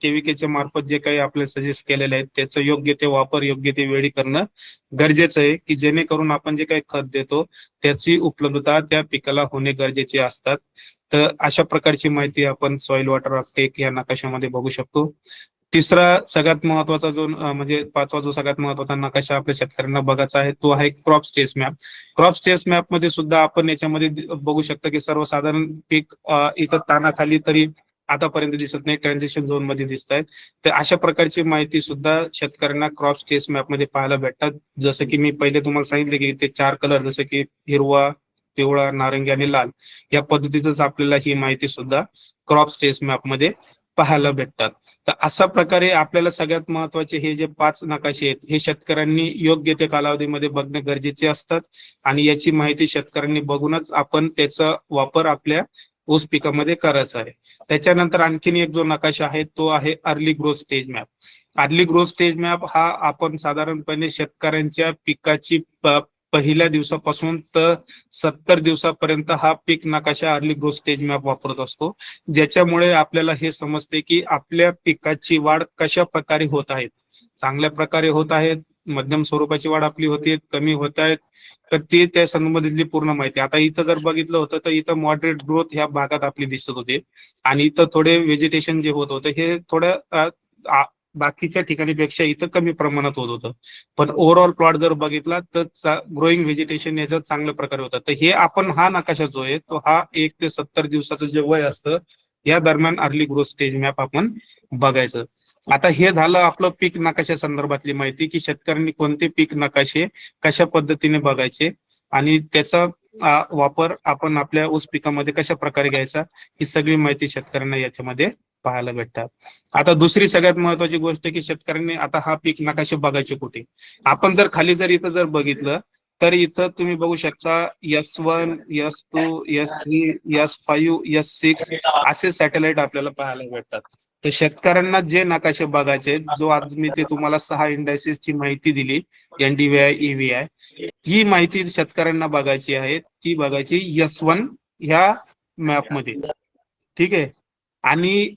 केव्हीकेच्या मार्फत जे काही आपले सजेस्ट केलेले आहेत त्याचं योग्य ते वापर योग्य ते वेळी करणं गरजेचं आहे, की जेणेकरून आपण जे काही खत देतो त्याची उपलब्धता त्या पिकाला होणे गरजेचे असतात. तर अशा प्रकारची माहिती आपण सॉइल वॉटर अपटेक या नकाशामध्ये बघू शकतो. तिसरा सगळ्यात महत्वाचा जो म्हणजे पाचवा जो सगळ्यात महत्वाचा नकाशा आपल्या शेतकऱ्यांना बघायचा आहे तो आहे crop stage map. Crop stage map मध्ये सुद्धा आपण याच्यामध्ये बघू शकता की सर्वसाधारण पीक इथं तानाखाली तरी आतापर्यंत दिसत नाही, ट्रान्झिशन झोन मध्ये दिसत आहेत. तर अशा प्रकारची माहिती सुद्धा शेतकऱ्यांना क्रॉप स्टेज मॅप मध्ये पाहायला भेटतात. जसं की मी पहिले तुम्हाला सांगितले की ते 4 कलर जसं की हिरवा, पिवळा, नारंगी आणि लाल या पद्धतीतच आपल्याला ही माहिती सुद्धा क्रॉप स्टेज मॅप मध्ये पाहायला भेटतात. तर अशा प्रकारे आपल्याला सगळ्यात महत्वाचे हे जे 5 नकाशे आहेत हे शेतकऱ्यांनी योग्य त्या कालावधीमध्ये बघणे गरजेचे असतात, आणि याची माहिती शेतकऱ्यांनी बघूनच आपण त्याचा वापर आपल्या ऊस पिकामध्ये करायचा आहे. त्याच्यानंतर आणखीन एक जो नकाशा आहे तो आहे early growth stage map. Early growth stage map हा आपण साधारणपणे शेतकऱ्यांच्या पिकाची पहिल्या दिवसापासून तर 70 दिवसापर्यंत हा पीक नकाशा अर्ली ग्रोथ स्टेज मॅप वापरत असतो, ज्याच्यामुळे आपल्याला हे समजते की आपल्या पिकाची वाढ कशा प्रकारे होत आहे. चांगल्या प्रकारे होत आहेत मध्यम स्वरूपाची वाढ आपली होते, कमी होत आहेत, तर ते त्या संदर्भातली पूर्ण माहिती. आता इथं जर बघितलं होतं तर इथं मॉडरेट ग्रोथ ह्या भागात आपली दिसत होते आणि इथं थोडे व्हेजिटेशन जे होत होतं हे थोडं बाकीच्या ठिकाणीपेक्षा इथं कमी प्रमाणात होत होतं. पण ओव्हरऑल प्लॉट जर बघितला तर ग्रोईंग व्हेजिटेशन याच्यात चांगल्या प्रकारे होतं. तर हे आपण हा नकाशा जो आहे तो हा 1 ते 70 दिवसाचं जे वय असतं या दरम्यान अर्ली ग्रोथ स्टेज मॅप आपण बघायचं. आता हे झालं आपलं पीक नकाशा संदर्भातली माहिती की शेतकऱ्यांनी कोणते पीक नकाशे कशा पद्धतीने बघायचे आणि त्याचा वापर आपण आपल्या ऊस पिकामध्ये कशा प्रकारे घ्यायचा ही सगळी माहिती शेतकऱ्यांना याच्यामध्ये पाहायला भेटतात. आता दुसरी सगळ्यात महत्वाची गोष्ट की शेतकऱ्यांनी आता हा पीक नकाशे बघायचे कुठे. आपण जर खाली जर इथं जर बघितलं तर इथं तुम्ही बघू शकता S1, S2, S3, S5, S6 असे सॅटेलाइट आपल्याला पाहायला भेटतात. तर शेतकऱ्यांना जे नकाशे बघायचे जो आज मी ते तुम्हाला 6 इंडायसिसची माहिती दिली NDVI, EVI, ही माहिती शेतकऱ्यांना बघायची आहे. ती बघायची S1 ह्या मॅप मध्ये. ठीक आहे. आणि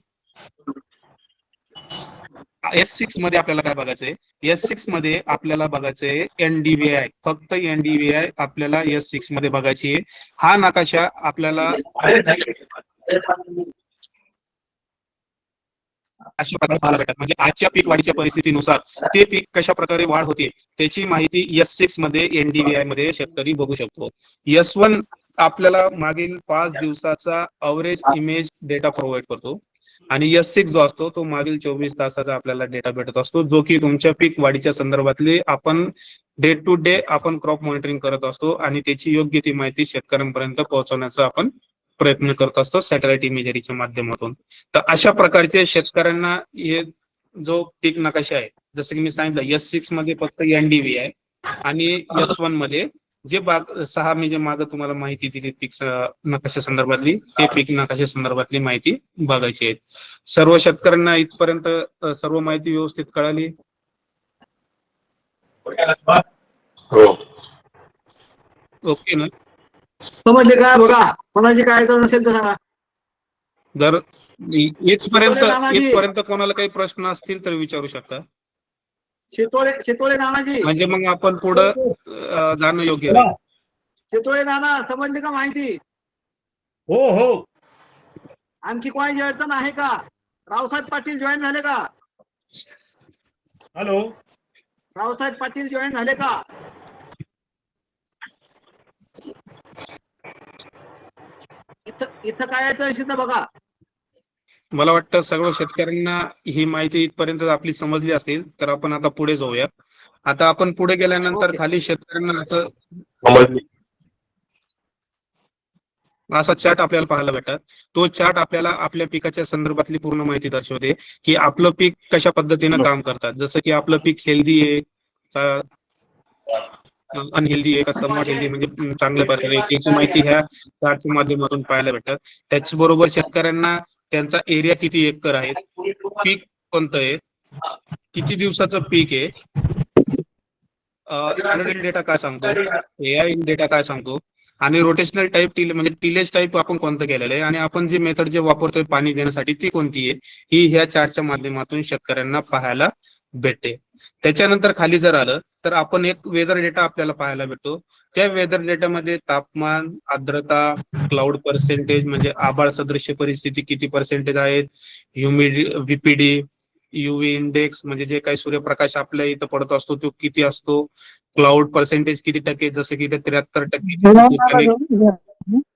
S6 मध्ये आपल्याला काय बघायचंय, S6 मध्ये आपल्याला बघायचंय NDVI, फक्त NDVI आपल्याला S6 मध्ये बघायची आहे. हा नकाशा आपल्याला अशा प्रकारे पाहायला भेटतात. म्हणजे आजच्या पीक वाढीच्या परिस्थितीनुसार ते पीक कशा प्रकारे वाढ होते त्याची माहिती S6 मध्ये NDVI मध्ये शेतकरी बघू शकतो. S1 आपल्याला मागील 5 दिवसाचा अवरेज इमेज डेटा प्रोव्हाइड करतो आणि S6 जो असतो तो मागील 24 तासाचा आपल्याला डेटा भेटत असतो, जो की तुमच्या पीक वाढीच्या संदर्भातली आपण डे टू डे आपण क्रॉप मॉनिटरिंग करत असतो आणि त्याची योग्य ती माहिती शेतकऱ्यांपर्यंत पोहोचवण्याचा आपण प्रयत्न करत असतो सॅटेलाइट इमेजरीच्या माध्यमातून. तर अशा प्रकारचे शेतकऱ्यांना हे जो पीक नकाशा आहे जसं की मी सांगितलं S6 मध्ये फक्त NDVI आणि S1 मध्ये जे 6 मी जे मागं तुम्हाला माहिती दिली पीक नकाशा संदर्भातली ते पीक नकाशा संदर्भातली माहिती बघायची आहे. सर्व शेतकऱ्यांना इथपर्यंत सर्व माहिती व्यवस्थित कळाली? ओके ना? समजले का? बघा कोणाची काय अडचण असेल तर सांगा. जर इथपर्यंत कोणाला काही प्रश्न असतील तर विचारू शकता. शेतोळे नानाजी, म्हणजे मग आपण पुढं जाणं योग्य राहील. शेतोळे नाना, समजली का माहिती? हो हो. आणखी कोणाची अडचण आहे का? रावसाहेब पाटील जॉईन झाले का? हॅलो. रावसाहेब पाटील जॉईन झाले का? इथं काय येतं बघा. मला वाटतं सर्व शेतकऱ्यांना ही माहिती इथपर्यंत आपली समजली असेल तर आपण आता पुढे जाऊया. आता आपण पुढे गेल्यानंतर खाली शेतकऱ्यांना असा चार्ट आपल्याला पाहायला भेटतात. तो चार्ट आपल्याला आपल्या पिकाच्या संदर्भातली पूर्ण माहिती दर्शवते की आपलं पीक कशा पद्धतीनं काम करतात. जसं की आपलं पीक हेल्दी आहे का अनहेल्दी आहे का समॉट हेल्दी, म्हणजे चांगल्या प्रकारे त्याची माहिती ह्या चार्टच्या माध्यमातून पाहायला भेटतात. त्याचबरोबर शेतकऱ्यांना त्यांचा एरिया किती एकर आहे, पीक कोणतं आहे, किती दिवसाचं पीक आहे, स्टँडर्ड डेटा काय सांगतो, AI डेटा काय सांगतो आणि रोटेशनल टाईप म्हणजे टिलेज टाईप आपण कोणतं केलेलं आहे आणि आपण जे मेथड जे वापरतोय पाणी देण्यासाठी ती कोणती आहे ही ह्या चार्टच्या माध्यमातून शेतकऱ्यांना पाहायला भेटते. त्याच्यानंतर खाली जर आलं तर आपण एक वेदर डेटा आपल्याला पाहायला भेटतो. त्या वेदर डेटामध्ये तापमान, आर्द्रता, क्लाउड पर्सेंटेज म्हणजे आभाळ सदृश्य परिस्थिती किती पर्सेंटेज आहेत, VPD, UV इंडेक्स म्हणजे जे काही सूर्यप्रकाश आपल्या इथं पडत असतो तो किती असतो, क्लाउड पर्सेंटेज किती टक्के, जसं की 73%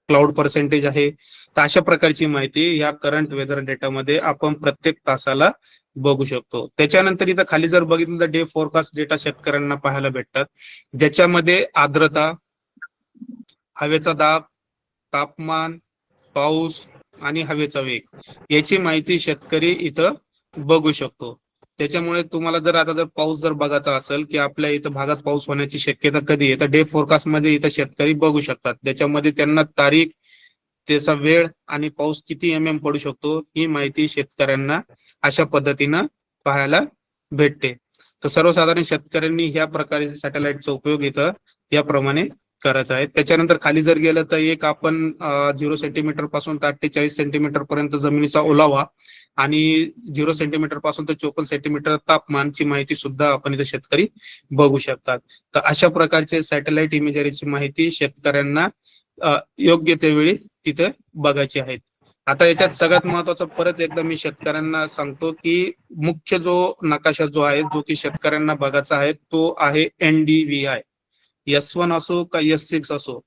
क्लाउड पर्सेंटेज आहे. तर अशा प्रकारची माहिती या करंट वेदर डेटामध्ये आपण प्रत्येक तासाला बघू शकतो. त्याच्यानंतर इथं खाली जर बघितलं तर डे फोरकास्ट डेटा शेतकऱ्यांना पाहायला भेटतात, ज्याच्यामध्ये आर्द्रता, हवेचा दाब, तापमान, पाऊस आणि हवेचा वेग याची माहिती शेतकरी इथं बघू शकतो. त्याच्यामुळे तुम्हाला जर पाऊस जर बघायचा असेल की आपल्या इथं भागात पाऊस होण्याची शक्यता कधी आहे तर डे फोरकास्ट मध्ये इथं शेतकरी बघू शकतात. त्याच्यामध्ये त्यांना तारीख, त्याचा वेळ आणि पाऊस किती MM पडू शकतो ही माहिती शेतकऱ्यांना अशा पद्धतीनं पाहायला भेटते. तर सर्वसाधारण शेतकऱ्यांनी ह्या प्रकारचे सॅटेलाइटचा उपयोग इथं याप्रमाणे करायचं आहे. त्याच्यानंतर खाली जर गेलं तर एक आपण 0 सेंटीमीटर पासून तर 48 सेंटीमीटर पर्यंत जमिनीचा ओलावा आणि 0 सेंटीमीटर पासून तर 54 सेंटीमीटर तापमानची माहिती सुद्धा आपण इथे शेतकरी बघू शकतात. तर अशा प्रकारचे सॅटेलाइट इमेजरीची माहिती शेतकऱ्यांना योग्य त्यावेळी तिथे बघायची आहे. आता याच्यात सगळ्यात महत्वाचं परत एकदा मी शेतकऱ्यांना सांगतो की मुख्य जो नकाशा जो आहे जो की शेतकऱ्यांना बघायचा आहे तो आहे NDVI. S1 असो का S6 असो,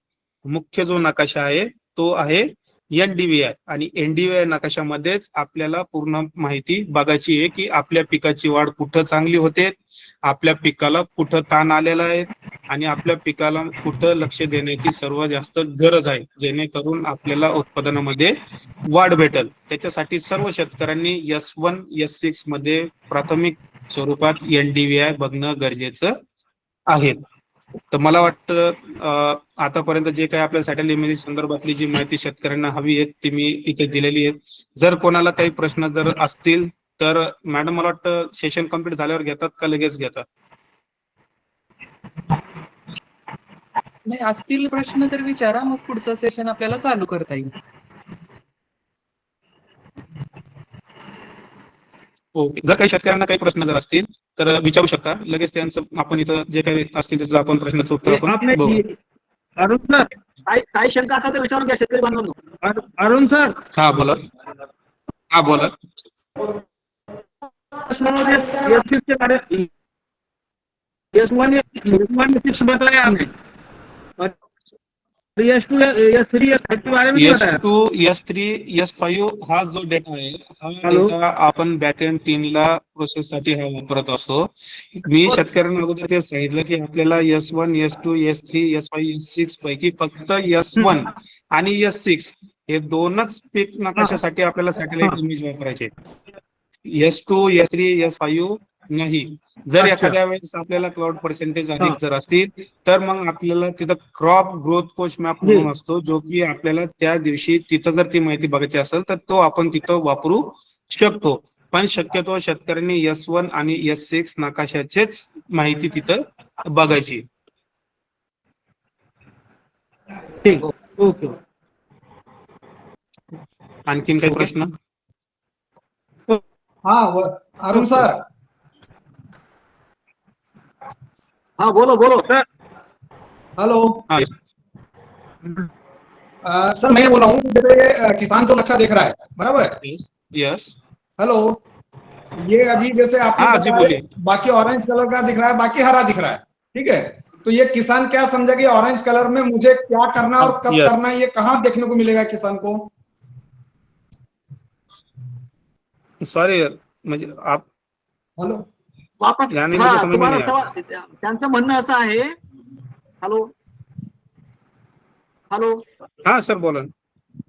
मुख्य जो नकाशा आहे तो आहे NDVI आणि NDVI नकाशामध्येच आपल्याला पूर्ण माहिती बघायची आहे की आपल्या पिकाची वाढ कुठं चांगली होते, आपल्या पिकाला कुठं ताण आलेला आहे आणि आपल्या पिकाला कुठं लक्ष देण्याची सर्वात जास्त गरज आहे, जेणेकरून आपल्याला उत्पादनामध्ये वाढ भेटेल. त्याच्यासाठी सर्व शेतकऱ्यांनी S1 S6 मध्ये प्राथमिक स्वरूपात NDVI बघणं गरजेचं आहे. तर मला वाटतं आतापर्यंत जे काही आपल्या सॅटेलाइट इमेज संदर्भातली जी माहिती शेतकऱ्यांना हवी आहे ती मी इथे दिलेली आहे. जर कोणाला काही प्रश्न जर असतील तर मॅडम मला वाटतं सेशन कम्प्लीट झाल्यावर घेतात का लगेच घेतात? नाही, असतील प्रश्न तर विचारा, मग पुढचं सेशन आपल्याला चालू करता येईल. ओके. जर काही शेतकऱ्यांना काही प्रश्न जर असतील तर विचारू शकता लगेच. त्यांचं आपण इथं जे काही असतील त्याचं आपण प्रश्नाचं उत्तर आपण बघू. अरुण सर, काही शंका असेल तर विचारून घ्या शेतकरी बांधवांनो. अरुण सर, हा बोला. हा बोला. S1 बताया आपने और S2 S3 S5 के बारे में नहीं बताया। S2 S3 S5 हा जो डेटा आहे हा हॅलो? डेटा आपण बॅकएंड 3 ला प्रोसेस साठी हा वापरत असतो. मी शेतकऱ्यांना अगोदर ते सांगितलं की आपल्याला S1 S2 S3 S5 S6 पैकी फक्त S1 आणि S6 हे दोनच पीक नकाशासाठी आपल्याला सॅटेलाइट इमेज वापरायचे. S2 S3 S5 नाही. जर अच्छा. एखाद्या वेळेस आपल्याला क्लाउड पर्सेंटेज अधिक जर असतील तर मग आपल्याला तिथं क्रॉप ग्रोथ कोच मॅप म्हणून असतो, जो की आपल्याला त्या दिवशी तिथं जर ती माहिती बघायची असेल तर तो आपण तिथं वापरू शकतो. पण शक्यतो शेतकऱ्यांनी S1 आणि S6 नकाशाचेच माहिती तिथं बघायची. ठीक, ओके. आणखीन काही प्रश्न? अरुण सर, हाँ बोलो बोलो. हेलो. हा. सर मैं बोल रहा हूँ, जैसे किसान जो नक्शा देख रहा है, बराबर है? यस. हेलो. ये अभी जैसे आपने हाँ जी, बताया, बोलिए. बाकी ऑरेंज कलर का दिख रहा है, बाकी हरा दिख रहा है, ठीक है? तो ये किसान क्या समझे कि ऑरेंज कलर में मुझे क्या करना और कब Yes. करना है, ये कहाँ देखने को मिलेगा किसान को? सॉरी म्हणजे आप वापस यानी हा, मुझे समझ में तुम्हाला नहीं आया. त्यांचं म्हणणं असं आहे. Hello hello. हा सर बोला.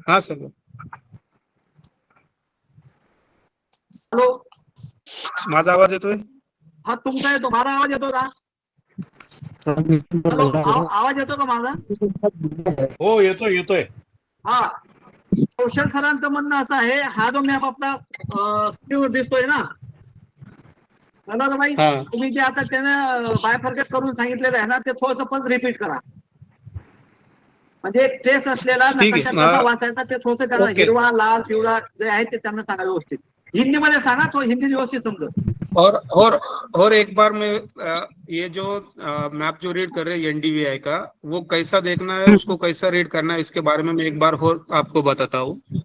हा सर. हॅलो. माझा आवाज येतोय? हा तुमचा येतो, माझा आवाज येतो का? हॅलो, आवाज येतो का माझा? हो येतोय येतोय. हा, कौशल सरांचं म्हणणं असं आहे, हा जो मॅप आपला स्क्रीनवर दिसतोय ना, बाई हा. तुम्ही जे आता त्यानं बायफर्केट करून सांगितलेलं आहे ना, ते थोडंसं पण रिपीट करा. म्हणजे ट्रेस असलेला ठीक आहे. नकाशा कसा वाचायचा ते थोडंसं त्याला ओके. हिरवा लाल पिवळा जे आहे ते त्यांना सांगा व्यवस्थित. हिंदीमध्ये सांगा, तो हिंदी व्यवस्थित समजत. और एक बार मैं ये जो मैप जो रीड कर रहे हैं NDVI का, वो कैसा देखना है, उसको कैसा रीड करना है, इसके बारे में मैं एक बार और आपको बताता हूँ. ये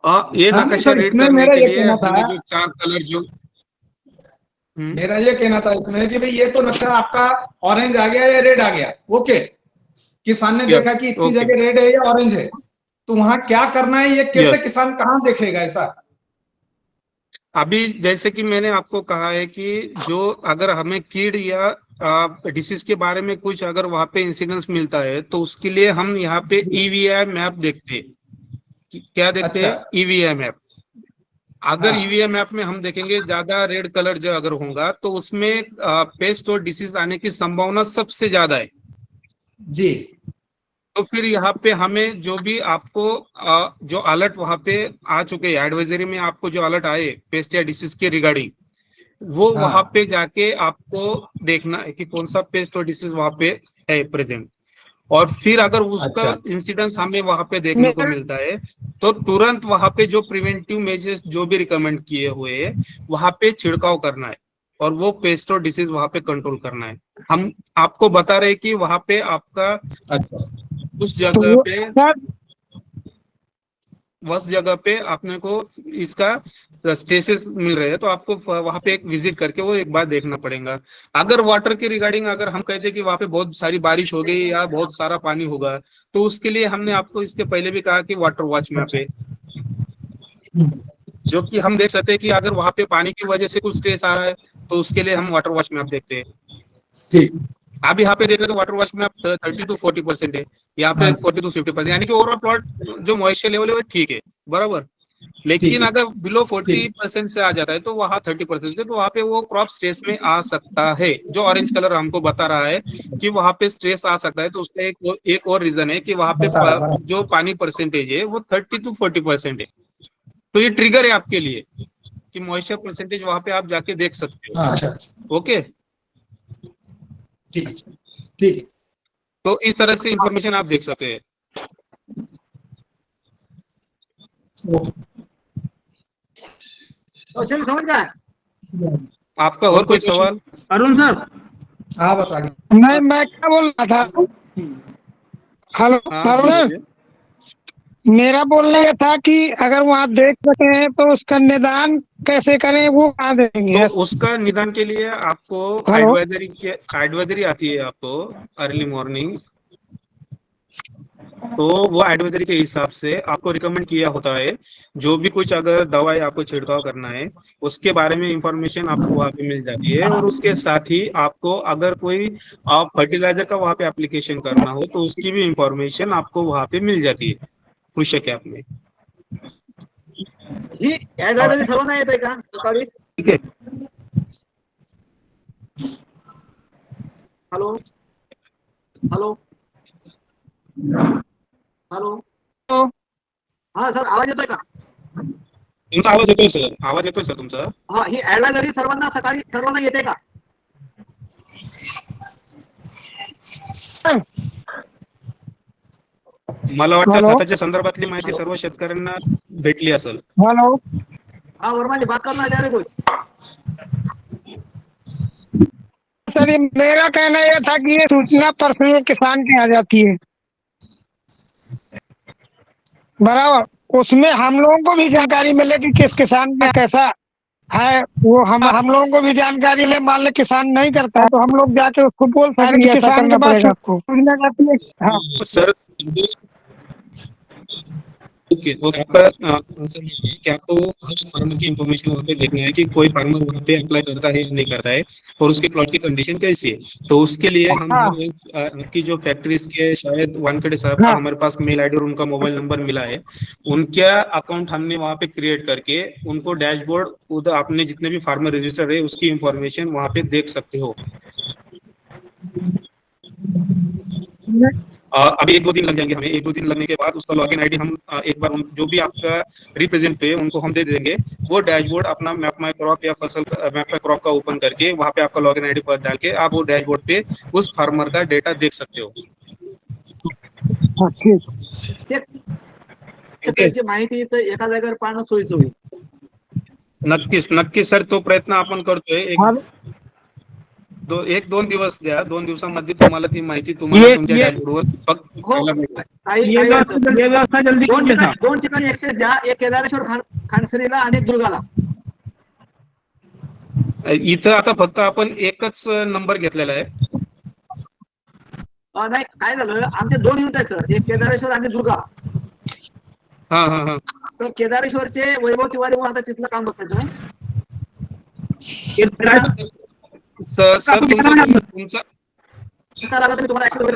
हाँ, नहीं नक्शा सर, रीड इसमें करने मेरा के ये लिए कहना था, हमें जो 4 कलर जो मेरा ये कहना था इसमें कि भाई ये तो नक्शा आपका ऑरेंज आ गया या रेड आ गया, ओके? किसान ने Yes, देखा कि इतनी okay. जगह रेड है या ऑरेंज है, तो वहां क्या करना है, ये कैसे Yes. किसान कहाँ देखेगा ऐसा? अभी जैसे कि मैंने आपको कहा है कि जो अगर हमें कीड या डिसीज के बारे में कुछ अगर वहां पे इंसिडेंस मिलता है तो उसके लिए हम यहाँ पे EVI मैप देखते हैं. क्या देखते अच्छा. हैं? EVI map. अगर हाँ. EVI मैप में हम देखेंगे ज्यादा रेड कलर जो अगर होगा तो उसमें पेस्ट और डिसीज आने की संभावना सबसे ज्यादा है. जी. तो फिर यहाँ पे हमें जो भी आपको जो अलर्ट वहां पे आ चुके हैं एडवाइजरी में, आपको जो अलर्ट आए पेस्ट या डिसीज के रिगार्डिंग, वो हाँ. वहां पे जाके आपको देखना है कि कौन सा पेस्ट और डिसीज वहां पे है प्रेजेंट. और फिर अगर उसका अच्छा। इंसिडेंस हमें वहां पे देखने को मिलता है तो तुरंत वहां पे जो प्रिवेंटिव मेजर्स जो भी रिकमेंड किए हुए हैं वहां पे छिड़काव करना है और वो पेस्ट और डिसीज वहां पे कंट्रोल करना है। हम आपको बता रहे हैं कि वहां पे आपका अच्छा। उस जगह पे आपने को इसका स्टेसिस मिल रहे हैं तो आपको वहां पे एक विजिट करके वो एक बार देखना पड़ेगा। अगर वाटर के रिगार्डिंग अगर हम कहते हैं कि वहां पे बहुत सारी बारिश हो गई या बहुत सारा पानी होगा तो उसके लिए हमने आपको इसके पहले भी कहा कि वाटर वॉच मैप है, जो कि हम देख सकते हैं कि अगर वहां पे पानी की वजह से कुछ स्ट्रेस आ रहा है तो उसके लिए हम वाटर वॉच मैप देखते हैं। ठीक। आप यहाँ पे देख रहे हो वाटर वॉच में 30 to 40% है, यहाँ पे 40 to 50%, यानी कि ओवरऑल प्लॉट जो मॉइस्चर लेवल है वो ठीक है बराबर। लेकिन अगर बिलो 40% से आ जाता है तो वहाँ 30% से तो वहाँ पे वो क्रॉप स्ट्रेस में आ सकता है। जो ऑरेंज कलर हमको बता रहा है कि वहाँ पे स्ट्रेस आ सकता है तो उसका एक और रीजन है कि वहाँ पे जो पानी परसेंटेज है वो 30 to 40% है। तो ये ट्रिगर है आपके लिए कि मॉइस्चर परसेंटेज वहाँ पे आप जाके देख सकते हो। अच्छा। ओके, ठीक। ठीक। तो इस तरह से इंफॉर्मेशन आप देख सकते हैं। क्वेश्चन समझ गए? आपका और कोई सवाल? अरुण सर, हाँ बताइए। नहीं, मैं क्या बोल रहा था, हेलो हाँ जी, अरुण, बोलिए। मेरा बोलने का था कि अगर वहाँ देख सके हैं तो उसका निदान कैसे करें, वो कहाँ देंगे? तो उसका निदान के लिए आपको हेलो। एडवाइजरी आती है आपको अर्ली मॉर्निंग, तो वो एडवाइजरी के हिसाब से आपको रिकमेंड किया होता है जो भी कुछ अगर दवाई आपको छिड़काव करना है उसके बारे में इंफॉर्मेशन आपको वहाँ पे मिल जाती है। और उसके साथ ही आपको अगर कोई फर्टिलाइजर का वहाँ पे एप्लीकेशन करना हो तो उसकी भी इंफॉर्मेशन आपको वहाँ पे मिल जाती है कृषक ऐप में। ही ऍडवायझरी सर्वांना येतोय का सकाळी? ठीक है। हॅलो हॅलो हॅलो, हा सर आवाज येतोय का? तुमचा आवाज येतोय सर, आवाज येतोय सर तुमचा। हा, ही ऍडवायझरी सर्वांना सकाळी सर्वांना येते का? मला वाटतं हॅलो खताच्या संदर्भातली माहिती सर्व शेतकऱ्यांना भेटली असेल। हेलो, हाँ वर्मा जी बात करना चाह रहे कोई? सर ये मेरा कहना यह था कि ये सूचना पर्सनल किसान की आ जाती है, बराबर, उसमें हम लोगों को भी जानकारी मिले कि किस किसान का कैसा है, वो हम लोगों को भी जानकारी ले। मान ले किसान नहीं करता है तो हम लोग जाके उसको बोल सकते हैं किसान के पास सूचना जाती है। हाँ सर ओके, और आपका आंसर ये है कि आपको हर फार्मर की इंफॉर्मेशन वहाँ पे देखना है कि कोई फार्मर वहाँ पे अप्लाई करता है या नहीं करता है और उसके प्लॉट की कंडीशन कैसी है। तो उसके लिए हम आपकी जो फैक्ट्रीज के शायद वानखेड़े साहब का हमारे पास मेल आईडी और उनका मोबाइल नंबर मिला है, उनका अकाउंट हमने वहाँ पे क्रिएट करके उनको डैशबोर्ड उधर आपने जितने भी फार्मर रजिस्टर है उसकी इंफॉर्मेशन वहाँ पे देख सकते हो। अभी 1-2 दिन लग जाएंगे हमें, 1-2 दिन लगने के बाद उसका लॉगिन आईडी हम एक बार जो भी आपका रिप्रेजेंट पे उनको हम दे देंगे। वो डैशबोर्ड अपना मैप माई क्रॉप या मैप माई क्रॉप का ओपन करके वहां पे आपका लॉगिन आईडी पर डाल के आप वो डैशबोर्ड पे उस फार्मर का डेटा देख सकते हो। त्याची माहिती इथं एका जागेवर पाहणं सोयीचं होईल। नक्कीच नक्कीच सर, तो प्रयत्न आपण करतोय। 1-2 दिवस द्या, 2 दिवसांमध्ये तुम्हाला ती माहिती तुम्हाला तुमच्या डॅशबोर्डवर ये व्यवस्था जल्दी कीजिए साहब। दोन ठिकाणी ऍक्सेस द्या, एक केदारेश्वर खानसरीला आणि एक दुर्गाला। इथं आता फक्त आपण एकच नंबर घेतलेला आहे। नाही काय झालं, आमचे 2 युनिट आहे सर, एक केदारेश्वर आणि दुर्गा। हा हा हा, सर केदारेश्वरचे वैभव तिवारी म्हणून आता तिथलं काम बघतात ना सर तुमचा लागला तुम्ही तुम्हाला ऍक्सेस वगैरे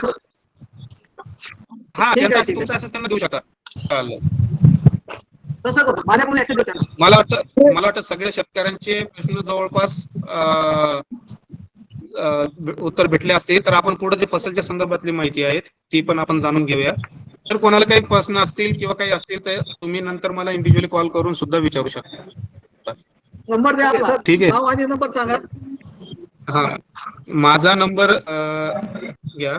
हा ठीक आहे, त्यांचा ठीक आहे. तुमचा असेल त्यांना देऊ शकता। तसं करतो, माझ्याकडून ऍक्सेस देतो त्यांना। मला वाटतं सगळ्या शेतकऱ्यांचे प्रश्न जवळपास उत्तर भेटले असते, तर आपण पुढे जे फसलच्या संदर्भातली माहिती आहे ती पण आपण जाणून घेऊया। तर कोणाला काही प्रश्न असतील किंवा काही असतील तर तुम्ही नंतर मला इंडिव्हिज्युअली कॉल करून सुद्धा विचारू शकता। नंबर द्या आपला, ठीक आहे। नाव आणि नंबर सांगा। हा, माझा नंबर घ्या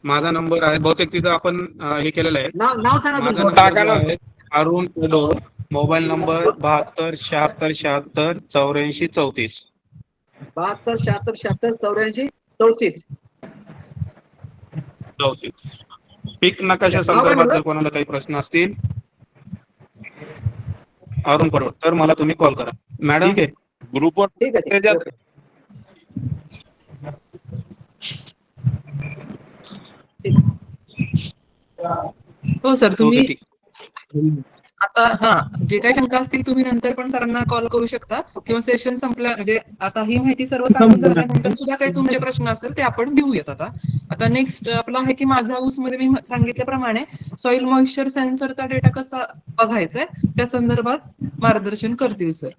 माझा नंबर आहे, बहुतेक तिथं आपण हे केलेलं आहे. नाव सांगा माझा तुमचं. नंबर जो आहे अरुण पेलोर, मोबाईल नंबर 72 76 76 84 34. 72 76 76 84 34. 34. पीक नकाशा संदर्भात जर कोणाला काही प्रश्न असतील, अरुण परोळ, तर मला तुम्ही कॉल करा मॅडम. ठीक आहे. ग्रुपवर ठीक आहे, ठीक आहे. हो सर, ओके, तुम्ही ठीक. आता जे काही शंका असतील तुम्ही नंतर पण सरांना कॉल करू शकता, किंवा सेशन संपल्या म्हणजे आता ही माहिती सर्व सांगून झाल्यानंतर सुद्धा काही तुमचे प्रश्न असेल ते आपण घेऊयात. आता नेक्स्ट आपला आहे की माझा ऊस मध्ये मी सांगितल्याप्रमाणे सॉइल मॉइश्चर सेन्सरचा डेटा कसा बघायचा आहे त्या संदर्भात मार्गदर्शन करतील सर.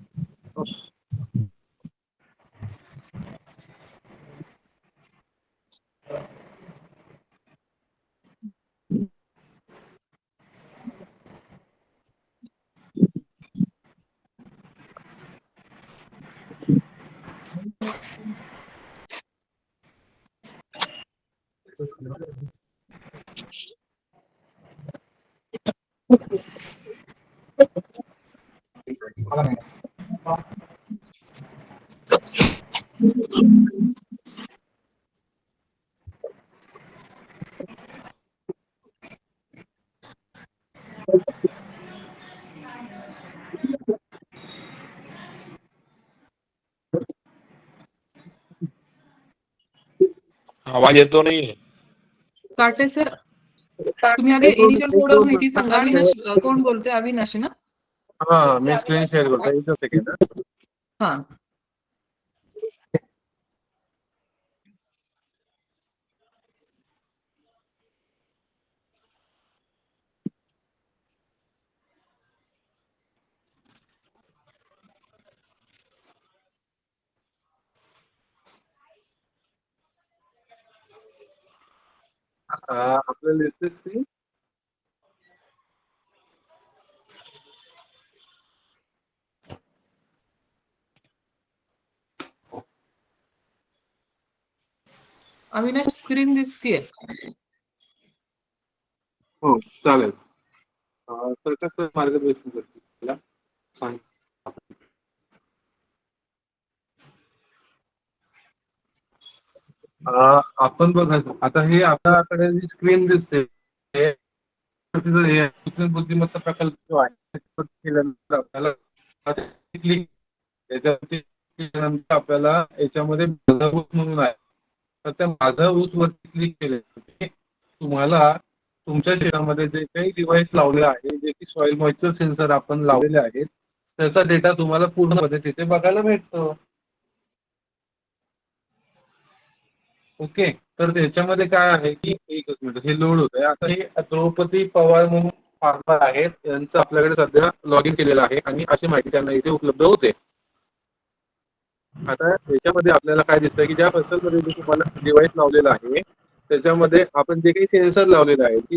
आवाज येतो नाही. काटे सर, तुम्ही आधी इनिशियल कोड ऑफ माहिती सांगा. अविनाश कोण बोलते? अविनाश ना? हा, मी स्क्रीन शेअर करतो. एकच सेकंड. हा. आपल्याला दिसते ती. अविनाश स्क्रीन दिसतीये. हो, चालेल. तर कसं मार्गदर्शन करतील तुला सांग. आपण बघायचं आता, हे आपल्याकडे जी स्क्रीन दिसते हे कृत्रिम बुद्धिमत्ता प्रकल्प जो आहे केल्यानंतर आपल्याला क्लिक, त्याच्यावरती केल्यानंतर आपल्याला याच्यामध्ये माझा ऊस म्हणून आहे, तर त्या माझा ऊस वरती क्लिक केले तुम्हाला तुमच्या शेतामध्ये जे काही डिव्हाइस लावले आहे, जे की सॉइल मॉइश्चर सेन्सर आपण लावलेले आहेत, त्याचा डेटा तुम्हाला पूर्णपणे तिथे बघायला भेटतो. ओके, तर त्याच्यामध्ये काय आहे की एकच मिनिट, हे लोड होत आहे. आता हे द्रौपदी पवार म्हणून फार्मर आहेत, यांचं आपल्याकडे सध्या लॉग इन केलेलं आहे आणि अशी माहिती त्यांना इथे उपलब्ध होते. आता याच्यामध्ये आपल्याला काय दिसतंय की ज्या पर्सनमध्ये जे तुम्हाला डिव्हाइस लावलेला आहे त्याच्यामध्ये आपण जे काही सेन्सर लावलेलं आहे की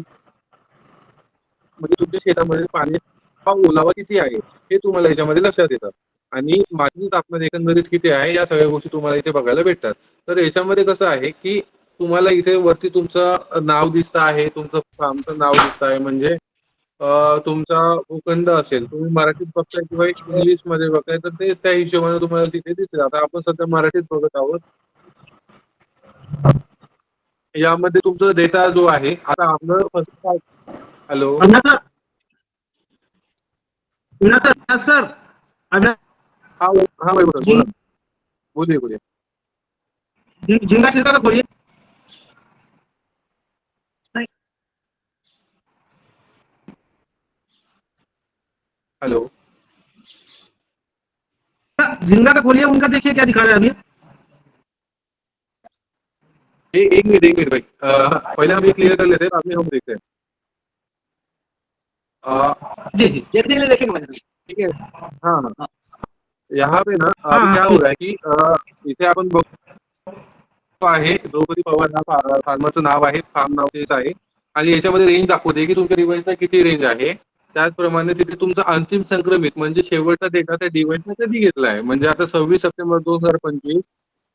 म्हणजे तुमच्या शेतामध्ये पाणी हा ओलावा किती आहे हे तुम्हाला याच्यामध्ये लक्षात येतं, आणि मातीचं तापमान एकंदरीत किती आहे या सगळ्या गोष्टी तुम्हाला इथे बघायला भेटतात. तर याच्यामध्ये कसं आहे की तुम्हाला इथे वरती तुमचं नाव दिसतं आहे, तुमचं फार्मचं नाव दिसतं आहे, म्हणजे तुमचा भूखंड असेल, तुम्ही मराठीत बघताय किंवा इंग्लिशमध्ये बघताय तर ते त्या हिशोबाने तुम्हाला तिथे दिसेल. आता आपण सध्या मराठीत बघत आहोत. यामध्ये तुमचा डेटा जो आहे, आता आपलं फर्स्ट हॅलो सर. हाँ भाई बोला बोलिए. झिंगा छिलका का खोलिए. हेलो, झिंगा का खोलिए, उनका देखिए क्या दिखा रहा है अभी. एक मिनट भाई, पहले हम ये क्लियर कर लेते हैं, बाद में हम देखते हैं. जी जी देखिए ठीक है. हाँ, यहाँ पे ना अभी क्या हो रहा है की इथे आपण बघतो आहे द्रौपदी पवार हा फार्मरचं नाव आहे, फार्म नाव तेच आहे, आणि याच्यामध्ये रेंज दाखवते की तुमच्या डिव्हाइसला किती रेंज आहे. त्याचप्रमाणे तिथे तुमचा अंतिम संक्रमित म्हणजे शेवटचा डेटा त्या डिव्हाइसने कधी घेतला आहे, म्हणजे आता 26 सप्टेंबर 2025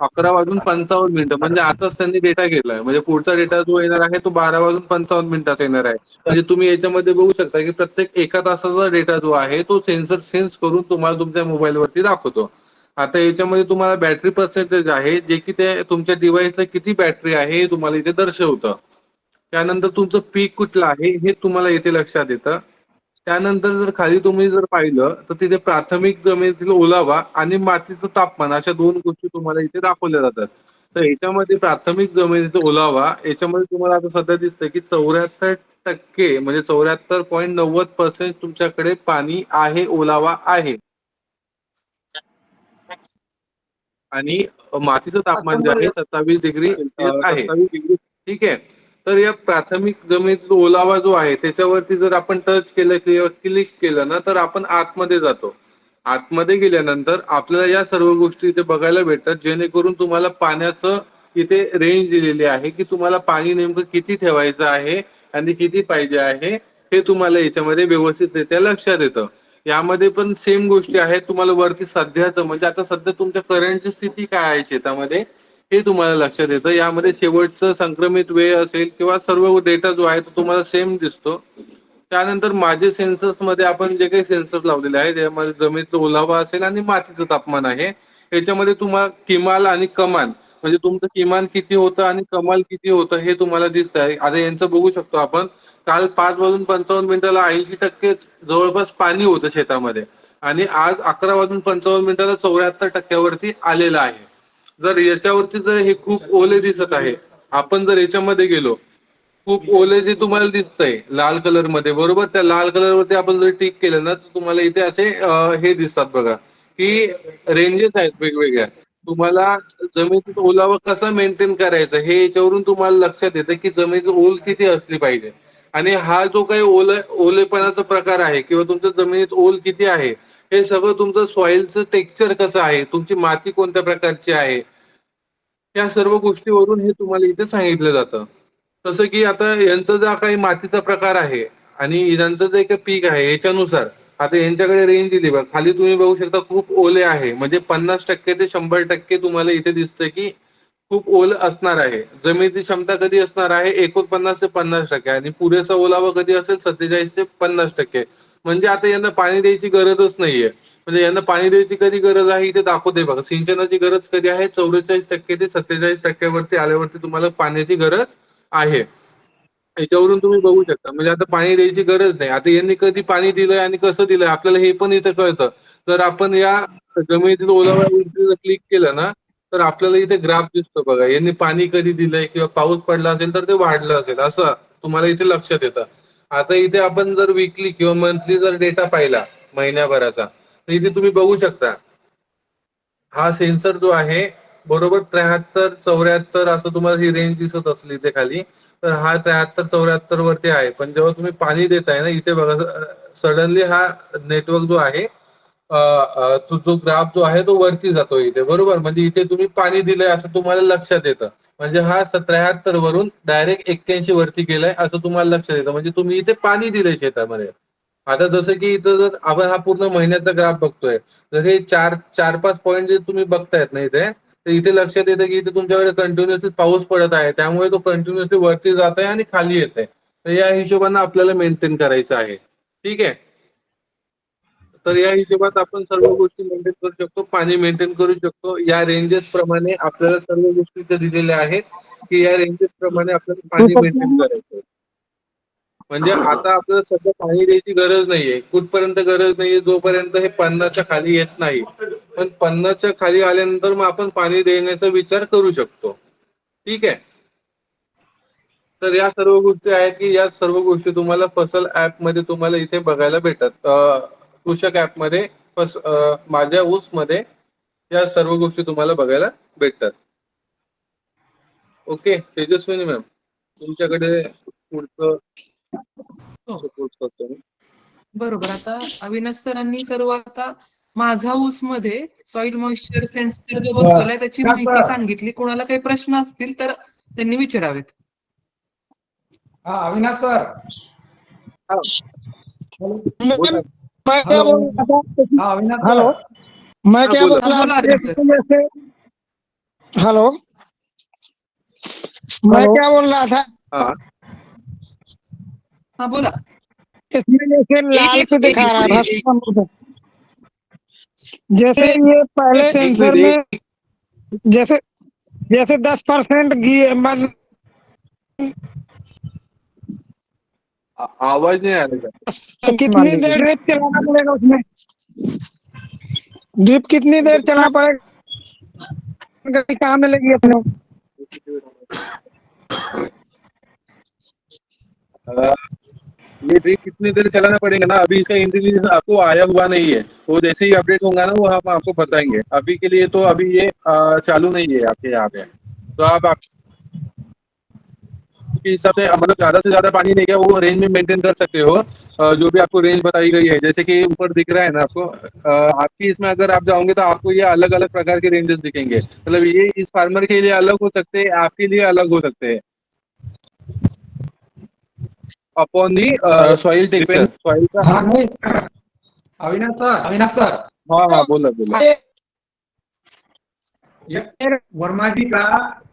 11:55 म्हणजे आताच त्यांनी डेटा घेतलाय. म्हणजे पुढचा डेटा जो येणार आहे तो 12:55 येणार आहे. म्हणजे तुम्ही याच्यामध्ये बघू शकता की प्रत्येक एका तासाचा डेटा जो आहे तो सेन्सर सेन्स करून तुम्हाला तुमच्या मोबाईलवरती दाखवतो. आता याच्यामध्ये तुम्हाला बॅटरी पर्सेंटेज आहे, जे की ते तुमच्या डिव्हाइसला किती बॅटरी आहे हे तुम्हाला इथे दर्शवतं. त्यानंतर तुमचं पीक कुठलं आहे हे तुम्हाला इथे लक्षात येतं. त्यानंतर जर खाली तुम्ही जर पाहिलं तर तिथे प्राथमिक जमिनीतील ओलावा आणि मातीचं तापमान अशा 2 गोष्टी तुम्हाला इथे दाखवल्या जातात. तर याच्यामध्ये प्राथमिक जमिनीचा ओलावा याच्यामध्ये तुम्हाला आता सध्या दिसतंय की 74% म्हणजे 74.90% तुमच्याकडे पाणी आहे, ओलावा आहे. आणि मातीचं तापमान जे आहे 27 डिग्री सेल्सिअस आहे. ठीक आहे. तर या प्राथमिक जमिनीतील ओलावा जो आहे त्याच्यावरती जर आपण टच केलं किंवा क्लिक केलं ना तर आपण आतमध्ये जातो. आतमध्ये गेल्यानंतर आपल्याला या सर्व गोष्टी इथे बघायला भेटतात, जेणेकरून तुम्हाला पाण्याचं इथे रेंज दिलेली आहे की तुम्हाला पाणी नेमकं किती ठेवायचं आहे आणि किती पाहिजे आहे हे तुम्हाला याच्यामध्ये व्यवस्थितरित्या लक्षात येतं. यामध्ये पण सेम गोष्टी आहेत. तुम्हाला वरती सध्याचं म्हणजे आता सध्या तुमच्या करंटची स्थिती काय आहे शेतामध्ये हे तुम्हाला लक्षात येतं. यामध्ये शेवटचं संक्रमित वेळ असेल किंवा सर्व डेटा जो आहे तो तुम्हाला सेम दिसतो. त्यानंतर माझे सेन्सर्स मध्ये आपण जे काही सेन्सर लावलेले आहे त्यामध्ये जमिनीचा ओलावा असेल आणि मातीचं तापमान आहे. याच्यामध्ये तुम्हाला किमान आणि कमाल म्हणजे तुमचं किमान किती होतं आणि कमाल किती होतं हे तुम्हाला दिसत आहे. आता यांचं बघू शकतो आपण. काल 5:55 80% जवळपास पाणी होतं शेतामध्ये आणि आज 11:55 74% आलेलं आहे. जर याच्यावरती जर हे खूप ओले दिसत आहे, आपण जर याच्यामध्ये गेलो, खूप ओले जे तुम्हाला दिसतंय लाल कलर मध्ये, बरोबर, त्या लाल कलर वरती आपण जर टिक केलं ना तर तुम्हाला इथे असे हे दिसतात बघा की रेंजेस आहेत वेगवेगळ्या. तुम्हाला जमिनीचा ओलावा कसा मेंटेन करायचा हे याच्यावरून तुम्हाला लक्षात येतं की जमिनीची ओल किती असली पाहिजे. आणि हा जो काही ओलेपणाचा प्रकार आहे किंवा तुमच्या जमिनीत ओल किती आहे हे सगळं तुमचं सॉइलचं टेक्स्चर कसं आहे, तुमची माती कोणत्या प्रकारची आहे, या सर्व गोष्टीवरून हे तुम्हाला इथे सांगितलं जातं. तसं की आता यांचा जो काही मातीचा प्रकार आहे आणि यांचं जे काही पीक आहे याच्यानुसार आता यांच्याकडे रेंज दिली बघा. खाली तुम्ही बघू शकता खूप ओले आहे, म्हणजे 50% ते 100% तुम्हाला इथे दिसतं की खूप ओल असणार आहे. जमिनीची क्षमता कधी असणार आहे 49 ते 50% आणि पुरेसा ओलावा कधी असेल 47 ते 50%. म्हणजे आता यांना पाणी द्यायची गरजच नाहीये. म्हणजे यांना पाणी द्यायची कधी गरज आहे इथे दाखवते बघा. सिंचनाची गरज कधी आहे 44% ते 47% वरती आल्यावरती तुम्हाला पाण्याची गरज आहे. याच्यावरून तुम्ही बघू शकता. म्हणजे आता पाणी द्यायची गरज नाही. आता यांनी कधी पाणी दिलंय आणि कसं दिलंय आपल्याला हे पण इथं कळतं. जर आपण या जमिनीतील ओलाव्यावरती जर क्लिक केलं ना तर आपल्याला इथे ग्राफ दिसतो बघा. यांनी पाणी कधी दिलंय किंवा पाऊस पडला असेल तर ते वाढलं असेल असं तुम्हाला इथे लक्षात येतं. आता इथे आपण जर वीकली किंवा मंथली जर डेटा पाहिला महिन्याभराचा तर इथे तुम्ही बघू शकता. हा सेन्सर जो आहे बरोबर 73 74 असं तुम्हाला ही रेंज दिसत असली इथे खाली, तर हा 73 74 वरती आहे. पण जेव्हा तुम्ही पाणी देताय ना इथे बघा सडनली हा नेटवर्क जो आहे तो जो ग्राफ जो आहे तो वरती जातो इथे, बरोबर. म्हणजे इथे तुम्ही पाणी दिलंय असं तुम्हाला लक्षात येतं. म्हणजे हा 73 वरून डायरेक्ट 81 वरती गेलाय असं तुम्हाला लक्षात येतं. म्हणजे तुम्ही इथे पाणी दिलंय शेतामध्ये. आता जसं की इथं जर आपण हा पूर्ण महिन्याचा ग्राफ बघतोय तर हे 4-5 पॉईंट जे तुम्ही बघतायत ना इथे, तर इथे लक्षात येतं की इथे तुमच्याकडे कंटिन्युअसली पाऊस पडत आहे. त्यामुळे तो कंटिन्युअसली वरती जात आहे आणि खाली येत आहे. तर या हिशोबाने आपल्याला मेंटेन करायचं आहे. ठीक आहे. तर या हिशोबात आपण सर्व गोष्टी मेंटेन करू शकतो. पाणी मेंटेन करू शकतो. या रेंजेस प्रमाणे आपल्याला सर्व गोष्टी इथे दिलेल्या आहेत की या रेंजेस प्रमाणे आपल्याला पाणी मेंटेन करायचं. म्हणजे आता आपल्याला सध्या पाणी द्यायची गरज नाहीये. कुठपर्यंत गरज नाहीये जोपर्यंत हे 50च्या खाली येत नाही. पण 50च्या खाली आल्यानंतर मग आपण पाणी देण्याचा विचार करू शकतो. ठीक आहे. तर या सर्व गोष्टी आहेत की या सर्व गोष्टी तुम्हाला फसल ऍप मध्ये तुम्हाला इथे बघायला भेटतात. कृषक ऍप मध्ये माझ्या ऊस मध्ये या सर्व गोष्टी तुम्हाला बघायला भेटतात. ओके तेजस्विनी मॅम, तुमच्याकडे पुढचं सपोर्ट करतो मी. बरोबर. आता अविनाश सरांनी सर्व आता माझा ऊस मध्ये सॉइल मॉइश्चर सेन्सर जो बसवलाय त्याची माहिती सांगितली. कोणाला काही प्रश्न असतील तर त्यांनी विचारावेत. हाँ अविनाश सर, मैं क्या बोल रहा था? हाँ अविनाश हेलो, सर, मैं क्या बोला. बोल रहा बोला था अरविंद सर. जैसे हेलो, मैं क्या बोल रहा था, हाँ हा बोला. इसमें जैसे लाल एक- से एक- दिखा रहा था, एक- जैसे ये पहले एक सेंसर मिनट, में जैसे जैसे 10% आवाज नहीं आ रहा है. कितनी देर ड्रिप चलाना पड़ेगा उसमें, ड्रिप कितनी देर चलाना पड़ेगा, गाड़ी कहाँ मिलेगी अपने को? ये ड्रिप कितनी देर चलाना पड़ेगा ना, अभी इसका इंटेलिजेंस आपको आया हुआ नहीं है. वो जैसे ही अपडेट होगा ना वो हम आपको बताएंगे. अभी के लिए तो अभी ये चालू नहीं है आपके यहाँ पे. तो आप आपके हिसाब से मतलब ज्यादा से ज्यादा पानी नहीं है वो रेंज में मेंटेन कर सकते हो. जो भी आपको रेंज बताई गई है जैसे कि ऊपर दिख रहा है ना आपको, आपकी इसमें अगर आप जाओगे तो आपको ये अलग अलग प्रकार के रेंजेस दिखेंगे. मतलब ये इस फार्मर के लिए अलग हो सकते हैं, आपके लिए अलग हो सकते हैं. Upon the soil texture, soil का. हाँ नहीं, अविनाश सर हाँ बोला बोला. ये वर्मा जी का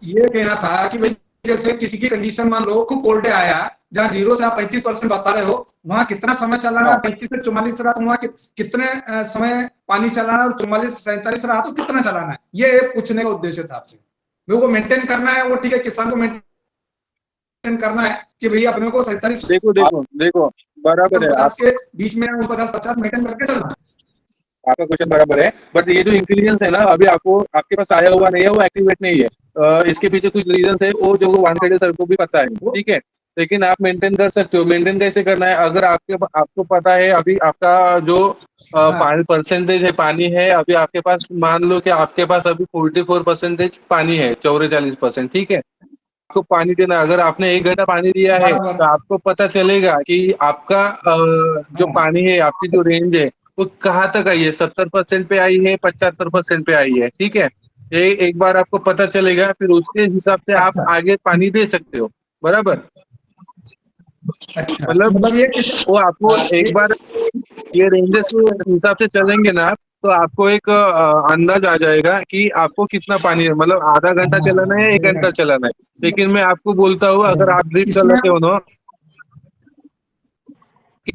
ये कहना था कि भाई जैसे किसी की कंडीशन मान लो खूब कोल्ड डे आया, जहाँ 0 से आप 35% बता रहे हो, वहाँ कितना समय चलाना है, 35 से 44 रहा तो वहाँ कितने समय पानी चलाना है, और 44 से 47 रहा तो कितना चलाना है, ये पूछने का उद्देश्य था आपसे. वो मेंटेन करना है, वो ठीक है, किसान को मेंटेन करना है कि भैया अपने को 47 देखो बराबर है. 50 के बीच में 50-50 मेंटेन करके चलना है. आपका क्वेश्चन बराबर है, बट ये जो इंटेलिजेंस है ना अभी आपके पास आया हुआ नहीं है, वो एक्टिवेट नहीं है. इसके पीछे कुछ रीजन है वो जो वानखेड़े सर को भी पता है, ठीक है. लेकिन आप मेंटेन कर सकते हो. मेंटेन कैसे करना है, अगर आपको पता है अभी आपका जो परसेंटेज है पानी है, अभी आपके पास मान लो कि आपके पास अभी 44% पानी है, 44%, ठीक है. आपको पानी देना, अगर आपने 1 घंटा पानी दिया है तो आपको पता चलेगा कि आपका जो पानी है, आपकी जो रेंज है वो कहाँ तक आई है, 70% पे आई है, 75% पे आई है, ठीक है. ये एक बार आपको पता चलेगा, फिर उसके हिसाब से आप आगे पानी दे सकते हो. बराबर. मतलब ये वो आपको एक बार ये रेंजेस के हिसाब से चलेंगे ना तो आपको एक अंदाज आ जाएगा कि आपको कितना पानी है, मतलब आधा घंटा चलाना है, 1 घंटा चलाना है. लेकिन मैं आपको बोलता हूँ अगर आप ड्रिप चलाते हो ना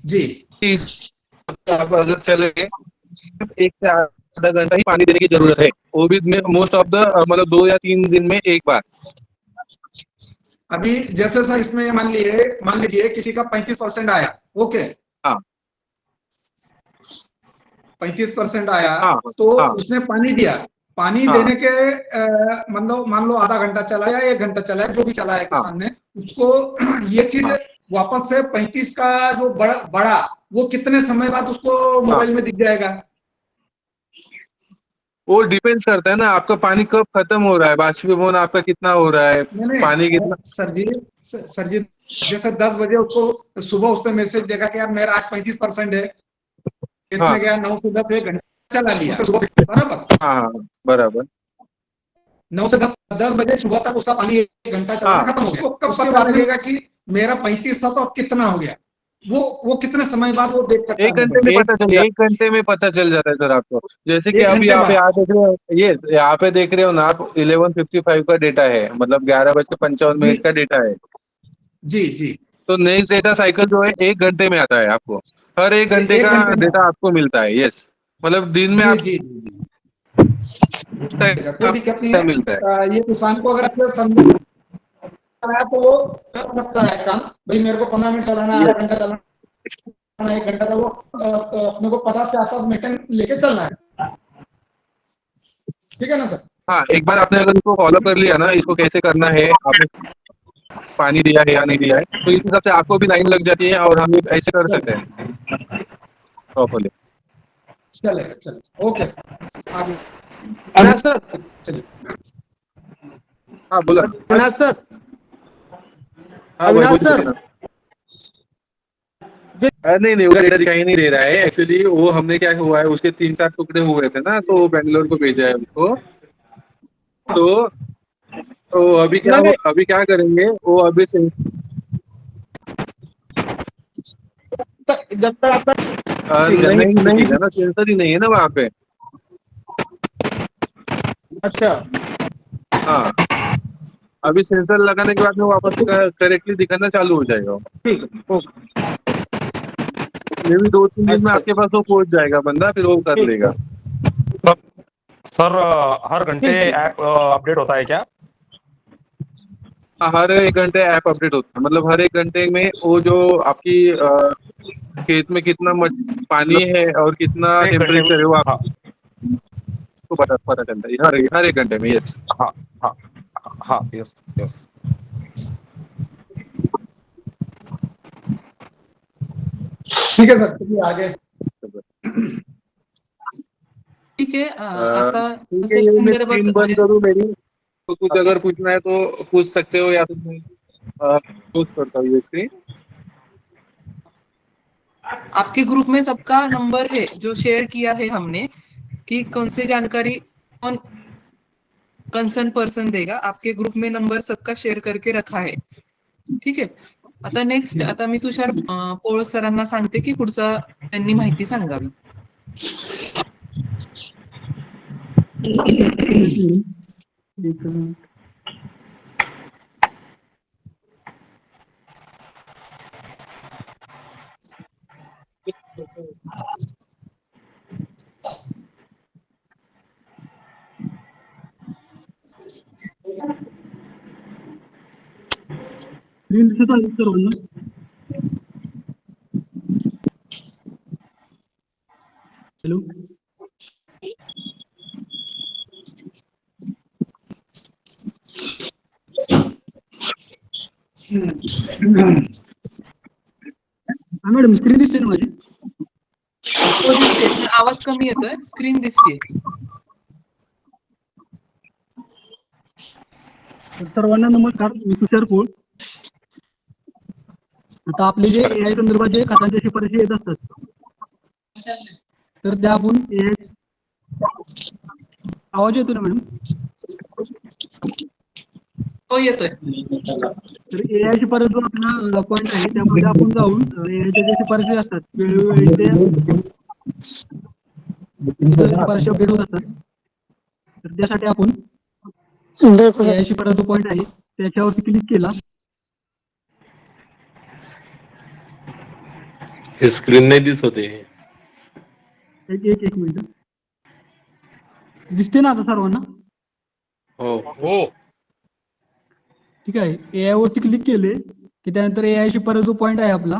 जी, आप अगर चलेंगे 1 से आधा घंटा ही पानी देने की जरूरत है, वो भी मोस्ट ऑफ द मतलब 2 या 3 दिन में एक बार. अभी जैसे सर इसमें मान लीजिए किसी का 35% आया, ओके. हाँ 35% आया. हाँ, तो हाँ, उसने पानी दिया, पानी हाँ, देने के मतलब मान लो आधा घंटा चला या 1 घंटा चला, जो भी चला है किसान ने, उसको ये चीज वापस से 35 का जो बड़ा वो कितने समय बाद उसको मोबाइल में दिख जाएगा? वो डिपेंड्स करता है ना आपका पानी कब खत्म हो रहा है, बाष्पीभवन आपका कितना हो रहा है, नहीं, पानी कितना. सर जी जैसे 10 बजे उसको सुबह उसने मैसेज देखा कि यार मेरा आज 35% है, कितने गया 9 से 10 1 घंटा चला लिया बराबर. हाँ बराबर. 9 से 10 बजे सुबह तक उसका पानी 1 घंटा चला खत्म हो गया. उसको कब पता लगेगा कि मेरा 35 था तो अब कितना हो गया? वो कितने समय बाद वो देख सकता है? 1 घंटे में पता चल 1 घंटे में पता चल जाता है सर आपको. जैसे कि 1 अभी घंटे आप बाद. यहाँ देख रहे हो, ये यहाँ पे देख रहे हो ना आप, 11:55 का डेटा है, मतलब 11:55 का डेटा है. जी तो नेक्स्ट डेटा साइकिल जो है 1 घंटे में आता है आपको. हर 1 घंटे 1 का घंटे में. डेटा आपको मिलता है. यस, मतलब दिन में आप जी कोई दिक्कत नहीं मिलता है. है. ये किसान को अगर आपने समझ आया तो वो कर सकता है काम. भाई मेरे को 15 मिनट चलाना है, आधा घंटा चलाना है, 1 घंटा का, वो अपने को 50 के आसपास मेंटेन लेके चलना है. ठीक है ना सर? हाँ, एक बार आपने अगर इसको फॉलो कर लिया ना, इसको कैसे करना है, आपने पानी दिया है या नहीं दिया है, तो इस हिसाब से आपको भी लाइन लग जाती है और हम ऐसे कर सकते हैं प्रॉपर्ली. चले ओके आगे सर. चलिए. हाँ बोला. सर. हाँ भाई बोलिए. नहीं उसका डेटा दिखाई नहीं दे रहा है एक्चुअली. वो हमने क्या हुआ है, उसके 3-4 टुकड़े हुए थे ना, तो बेंगलोर को भेजा है उसको. तो अभी क्या करेंगे, वो अभी जब तक आपका नहीं है ना, सेंसर ही नहीं है ना वहाँ पे. अच्छा हाँ, अभी सेंसर लगाने के बाद में वापस करेक्टली दिखाना चालू हो जाएगा। ठीक है, ओके। ये भी 2-3 दिन में आपके पास वो पहुंच जाएगा बंदा, फिर वो कर लेगा। सर हर घंटे ऐप अपडेट होता है क्या? हर 1 घंटे ऐप अपडेट होता है, मतलब हर 1 घंटे में वो जो आपकी खेत में कितना पानी है और कितना एक घंटे में, टेम्परेचर है वो हाँ आपको पता चलता है हर 1 घंटे में। यस। हाँ हाँ हाँ, यस यस। ठीक है सर, चलिए आगे। ठीक आहे आता ठीक है, असेल ये मैं संदर्भात स्क्रीन बंद करूँ मेरी, तो कुछ अगर पूछना है तो पूछ सकते हो, या फिर मैं क्लोज करता हूँ ये स्क्रीन। आपके ग्रुप में सबका नंबर है जो शेयर किया है हमने कि कौन सी जानकारी कौन कंसर्न पर्सन देगा. आपके ग्रुप में नंबर सबका शेअर करके रखा है. ठीक आहे. आता नेक्स्ट आता मी तुषार पोळ सरांना सांगते की पुढचा त्यांनी माहिती सांगावी. स्क्रीन दिसत आहे सर्वांना? हॅलो, हा मॅडम, स्क्रीन दिसते ना माझी? हो दिसते पण आवाज कमी येतोय. स्क्रीन दिसते. सर्वांना नमस्कार, मी तुषार पोळ. आता आपले जे AI संदर्भात जे खात्यांच्या शिफारशी येत असतात, तर त्या आपण AI, आवाज येतो ना मॅडम? हो येतोय. तर AI शिफारस जो आपला पॉईंट आहे त्यामध्ये आपण जाऊन AI च्या ज्या शिफारशी असतात वेळोवेळी त्या शिफारशी अपडेट होत असतात. तर त्यासाठी आपण AI शिफारस जो पॉईंट आहे त्याच्यावरती क्लिक केला. हे स्क्रीन नाही दिसत आहे. एक मिनिट, दिसते ना आता सर्वांना? हो हो. ठीक आहे. AI वरती क्लिक केले की त्यानंतर AI शिफारस जो पॉईंट आहे आपला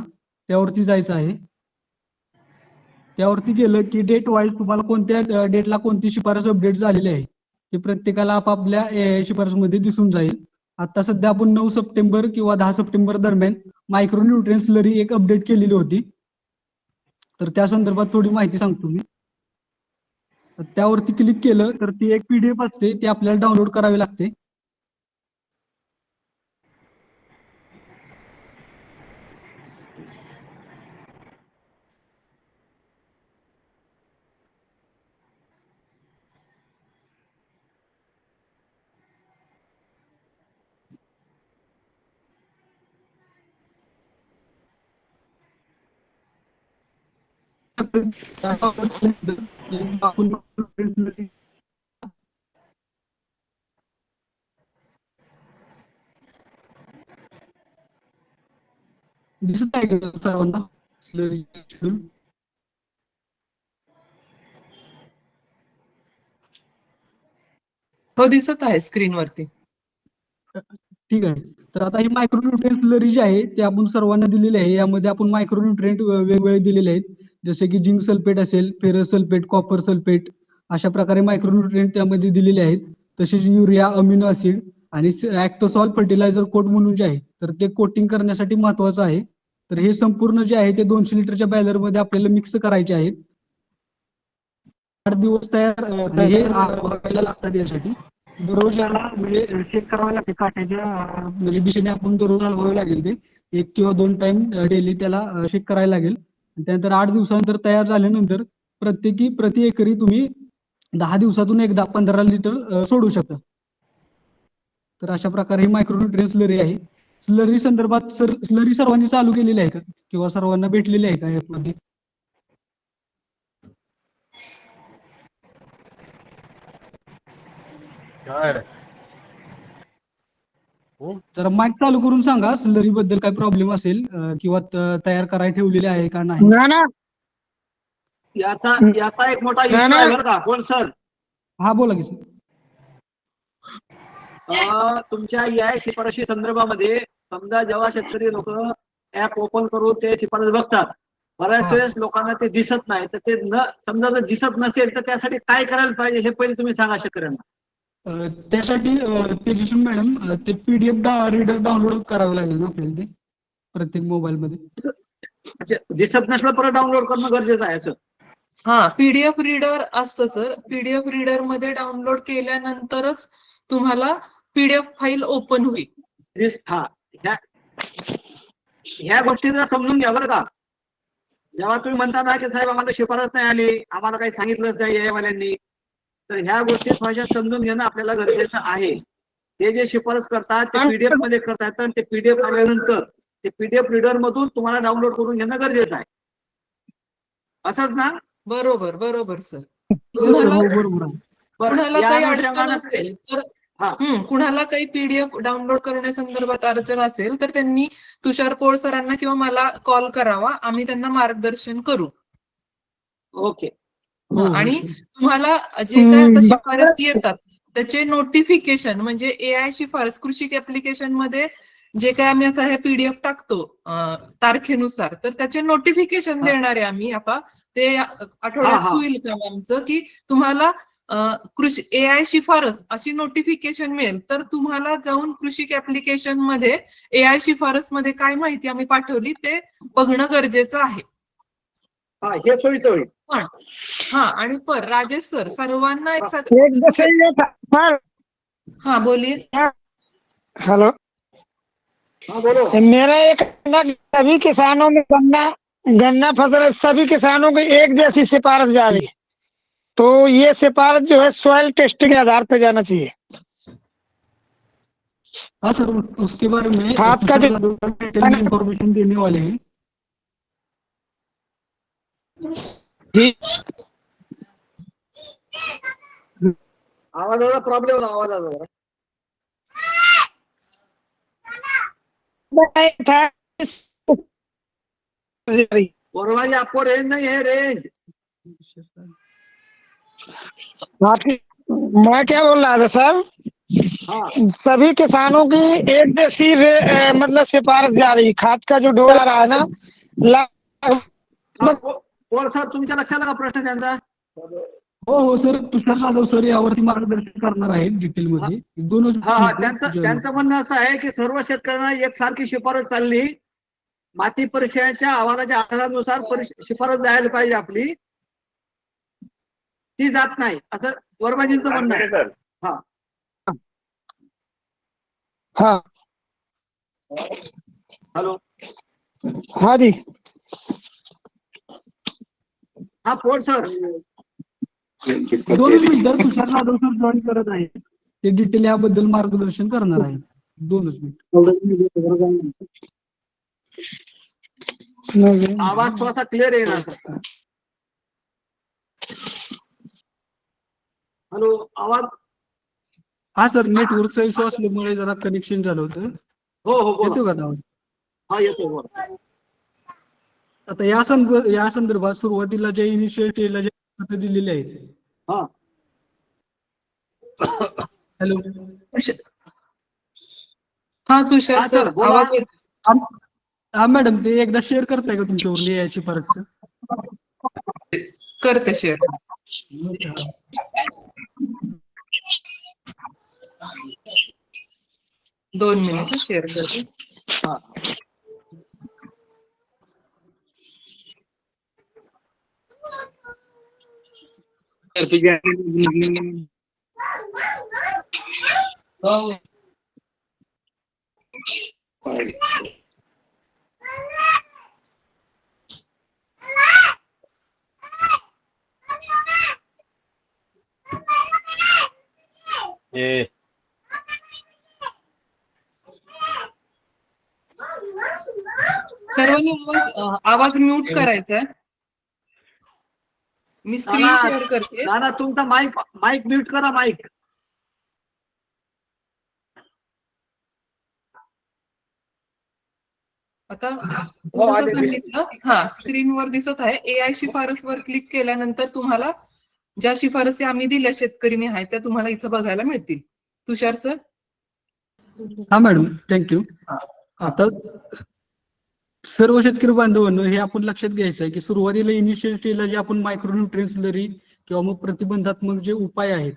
त्यावरती जायचं आहे. त्यावरती गेलं की डेट वाईज तुम्हाला कोणत्या डेटला कोणती शिफारस अपडेट झालेली आहे ते प्रत्येकाला आपापल्या AI शिफारसमध्ये दिसून जाईल. आता सध्या आपण 9 सप्टेंबर किंवा 10 सप्टेंबर दरम्यान मायक्रोन्यूट्रिएंट स्लरी एक अपडेट केलेली होती. तर त्या संदर्भात थोडी माहिती सांगतो मी. त्यावरती क्लिक केलं तर ती एक PDF असते, ती आपल्याला डाउनलोड करावी लागते. दिसत आहे का सर्वांना? हो दिसत आहे स्क्रीनवरती. ठीक आहे. तर आता ही मायक्रोन्यूट्रिएंट स्लरी जी आहे ती आपण सर्वांना दिलेली आहे. यामध्ये आपण मायक्रोन्यूट्रिएंट वेगवेगळे दिलेले आहेत, जसे की झिंक सल्फेट असेल, फेरस सल्फेट, कॉपर सल्फेट, अशा प्रकारे मायक्रोन्यूट्रिएंट त्यामध्ये दिलेले आहेत. तसेच युरिया, अमिनो ऍसिड आणि ऍक्टोसॉल फर्टिलायझर कोट म्हणून जे आहे तर ते कोटिंग करण्यासाठी महत्वाचं आहे. तर हे संपूर्ण जे आहे ते 200 लिटरच्या बॅलरमध्ये आपल्याला मिक्स करायचे आहेत. 8 दिवस तयार हे व्हायला लागतात. यासाठी दररोज याला म्हणजे चेक करावं लागते काट्याच्या म्हणजे दिशेने आपण दररोज हलवावे लागेल. ते 1 किंवा 2 टाइम डेली त्याला चेक करायला लागेल. त्यानंतर 8 दिवसानंतर तयार झाल्यानंतर प्रति एकरी तुम्ही 10 दिवसातून एकदा 15 लिटर सोडू शकता. तर अशा प्रकारे ही मायक्रोन्यूट्रिएंट स्लरी आहे. स्लरी संदर्भात स्लरी सर्वांनी चालू केलेली आहे का किंवा सर्वांना भेटलेली आहे का यामध्ये? तर माईक चालू करून सांगा स्लरी बद्दल काय प्रॉब्लेम असेल किंवा तयार करायला ठेवलेले आहे का नाही. ना ना याचा एक मोठा नाही, इश्यू नाही. आहे बरं का कोण सर. हा बोला की सर. तुमच्या या शिफारशी संदर्भामध्ये समजा जेव्हा शेतकरी लोक ऍप ओपन करून ते शिफारस बघतात, बऱ्याच वेळेस लोकांना ते दिसत नाही, तर ते समजा जर दिसत नसेल तर त्यासाठी काय करायला पाहिजे हे पहिले तुम्ही सांगा शेतकऱ्यांना. त्यासाठी तेजस्वी मॅडम ते PDF रीडर डाउनलोड करावं लागेल ना आपल्याला ते प्रत्येक मोबाईल मध्ये. अच्छा, दिसत नसलं परत डाउनलोड करणं गरजेचं आहे असं. हा, पीडीएफ रीडर असतं सर. पीडीएफ रीडर मध्ये डाउनलोड केल्यानंतरच तुम्हाला पीडीएफ फाईल ओपन होईल. हा, ह्या गोष्टी जरा समजून घ्या बरं का. जेव्हा तुम्ही म्हणता ना की साहेब आम्हाला शिफारस नाही आली, आम्हाला काही सांगितलंच नाही या वाल्यांनी, तर ह्या गोष्टी थोड्याशा समजून घेणं आपल्याला गरजेचं आहे. ते जे शिफारस करतात ते PDF मध्ये करतात आणि ते PDF आल्यानंतर ते PDF रीडर मधून तुम्हाला डाउनलोड करून घेणं गरजेचं आहे. असंच ना? बरोबर बरोबर सर. बरोबर. कुणाला या काही अडचण अनुषंगानं असेल तर कुणाला काही पीडीएफ डाउनलोड करण्यासंदर्भात अडचण असेल तर त्यांनी तुषार पोळ सरांना किंवा मला कॉल करावा, आम्ही त्यांना मार्गदर्शन करू. ओके. आणि तुम्हाला जे काय आता शिफारस येतात त्याचे नोटिफिकेशन म्हणजे AI शिफारस कृषी ऍप्लिकेशन मध्ये जे काय आम्ही आता हे PDF टाकतो तारखेनुसार, तर त्याचे नोटिफिकेशन देणार आहे आम्ही. आता ते आठवड्यात होईल काम आमचं की तुम्हाला कृषी AI शिफारस अशी नोटिफिकेशन मिळेल, तर तुम्हाला जाऊन कृषी ऍप्लिकेशन मध्ये AI शिफारस मध्ये काय माहिती आम्ही पाठवली ते बघणं गरजेचं आहे. हे सोयीचं होईल. पण आणि राजेश सर सर्वांना एक हाँ बोलिए. हेलो. हाँ बोलो. मेरा एक सभी किसानों में गन्ना फसल सभी किसानों की एक जैसी सिफारिश जा रही है, तो ये सिफारिश जो है सॉइल टेस्टिंग के आधार पर जाना चाहिए. हाँ सर, उसके बारे में आपका इंफॉर्मेशन देने वाले हैं. आवाजाचा प्रॉब्लेम होता आवाजाचा. बरोबर, आपको रेंज नहीं है रेंज. मैं क्या बोल रहा था सर, सभी किसानों की एक जैसी मतलब सिफारिश जा रही. खाद का जो डोज आ रहा है ना, और सर तुमच्या लक्षात आला का प्रश्न त्यांचा? हो सर, तुषार जाधव सर यावरती मार्गदर्शन करणार आहेत डिटेल मध्ये. त्यांचं म्हणणं असं आहे की सर्व शेतकऱ्यांना एकसारखी शिफारस चालली, माती परीक्षणाच्या अहवालाच्या आधारानुसार शिफारस जायला पाहिजे आपली, ती जात नाही असं वर्माजींचं म्हणणं आहे. हॅलो. हाँ जी. हा पोळ सर. 2 मिनिटं तुषार जाधव सर जॉईन करत आहेत, ते डिटेल याबद्दल मार्गदर्शन करणार आहेत. 2 मिनिट. आवाज थोडासा क्लिअर येणार सर. हॅलो, आवाज. हा सर, नेटवर्कचा इश्यू असल्यामुळे जरा कनेक्शन झालं होतं. हो येतो का आवाज? हा येतो. बोला. आता या संदर्भात सुरुवातीला ज्या इनिशिएटिव्हला जे खाते दिलेले आहेत. हॅलो. हा तुषार सर, आवाज हा मॅडम, ते एकदा शेअर करताय का तुमच्यावर याची परत? करते शेअर. दोन मिनिट शेअर करते. सर्वांनी आवाज म्यूट करायचा आहे. मी स्क्रीन शेअर करते. ना तुमचा माईक म्यूट करा. माईक आता हो, जसं आले दिसले. सांगितलं, स्क्रीनवर दिसत आहे. AI शिफारसवर क्लिक केल्यानंतर तुम्हाला ज्या शिफारसी आम्ही दिल्या शेतकरी आहेत त्या तुम्हाला इथं बघायला मिळतील. तुषार सर. हा मॅडम, थँक्यू. आता सर्व शेतकरी बांधवांनो, हे आपण लक्षात घ्यायचं आहे की सुरुवातीला इनिशियल स्टेजला जे आपण मायक्रोन्यूट्रिएंट स्लरी किंवा मग प्रतिबंधात्मक जे उपाय आहेत,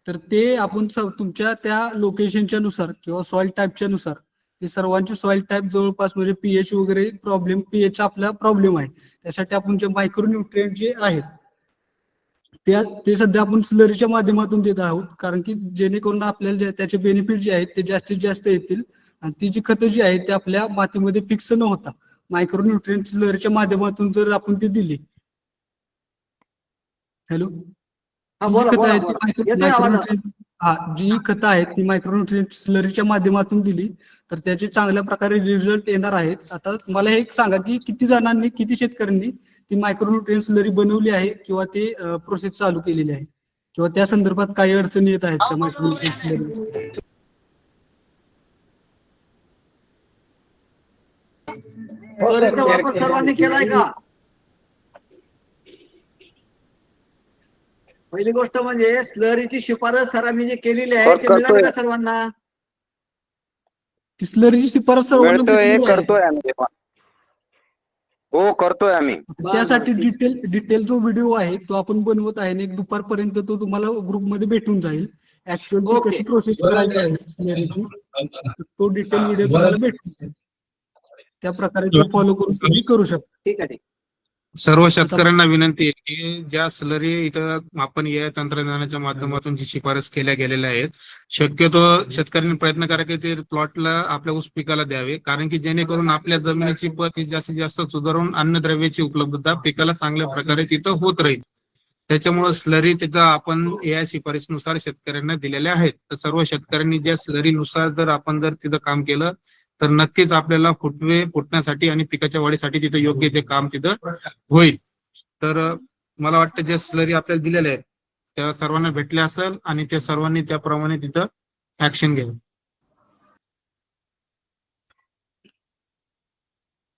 तर ते आपण तुमच्या त्या लोकेशनच्या नुसार किंवा सॉइल टाईपच्या नुसार, ते सर्वांचे सॉइल टाईप जवळपास म्हणजे पीएच वगैरे प्रॉब्लेम, पीएच आपला प्रॉब्लेम आहे, त्यासाठी आपण जे मायक्रोन्यूट्रिएंट जे आहेत ते सध्या आपण स्लरीच्या माध्यमातून देत आहोत, कारण की जेणेकरून आपल्याला त्याचे बेनिफिट जे आहेत ते जास्तीत जास्त येतील आणि ती जी खतं जी आहेत ते आपल्या मातीमध्ये फिक्स न होता मायक्रोन्यूट्रिएंट स्लरीच्या माध्यमातून जर आपण ती दिली. हॅलो, जी खतं आहेत ती मायक्रोन्यूट्रिएंट, जी खतं आहेत ती मायक्रोन्यूट्रिएंट स्लरीच्या माध्यमातून दिली तर त्याचे चांगल्या प्रकारे रिझल्ट येणार आहेत. आता मला हे सांगा की किती जणांनी, किती शेतकऱ्यांनी ती मायक्रोन्यूट्रिएंट स्लरी बनवली आहे किंवा ते प्रोसेस चालू केलेली आहे किंवा त्या संदर्भात काही अडचणी येत आहेत त्या मायक्रोन्यूट्रिएंट स्लरी? वापर सर्वांनी केलाय का? पहिली गोष्ट म्हणजे स्लरीची शिफारस सरांनी जी केलेली आहे ती मिळाली का सर्वांना? ती स्लरीची शिफारस सर्वांना करतोय आम्ही. हो, करतोय आम्ही. त्यासाठी डिटेल जो व्हिडिओ आहे तो आपण बनवत आहे आणि एक दुपारपर्यंत तो तुम्हाला ग्रुपमध्ये भेटून जाईल. ऍक्च्युअली कशी प्रोसेस करायची आहे स्लरीची, तो डिटेल व्हिडिओ तुम्हाला भेटून जाईल. त्या प्रकारे तो फॉलो करून तुम्ही करू शकता. ठीक आहे. सर्व शेतकऱ्यांना विनंती आहे की ज्या स्लरी इथं आपण या तंत्रज्ञानाच्या माध्यमातून जी शिफारस केल्या गेलेल्या आहेत, शक्यतो शेतकऱ्यांनी प्रयत्न करा की ते प्लॉटला आपल्या ऊस पिकाला द्यावे, कारण की जेणेकरून आपल्या जमिनीची पत ही जास्तीत जास्त सुधारून अन्नद्रव्याची उपलब्धता पिकाला चांगल्या प्रकारे तिथं होत राहील. त्याच्यामुळे स्लरी तिथं आपण या शिफारसीनुसार शेतकऱ्यांना दिलेल्या आहेत. तर सर्व शेतकऱ्यांनी ज्या स्लरीनुसार जर आपण तिथं काम केलं तर नक्कीच आपल्याला फुटण्यासाठी आणि पिकाच्या वाढीसाठी तिथं योग्य ते काम तिथं होईल. तर मला वाटतं ज्या स्लरी आपल्याला दिलेल्या आहेत त्या सर्वांना भेटल्या असेल आणि त्या सर्वांनी त्याप्रमाणे तिथं ऍक्शन घ्यावी.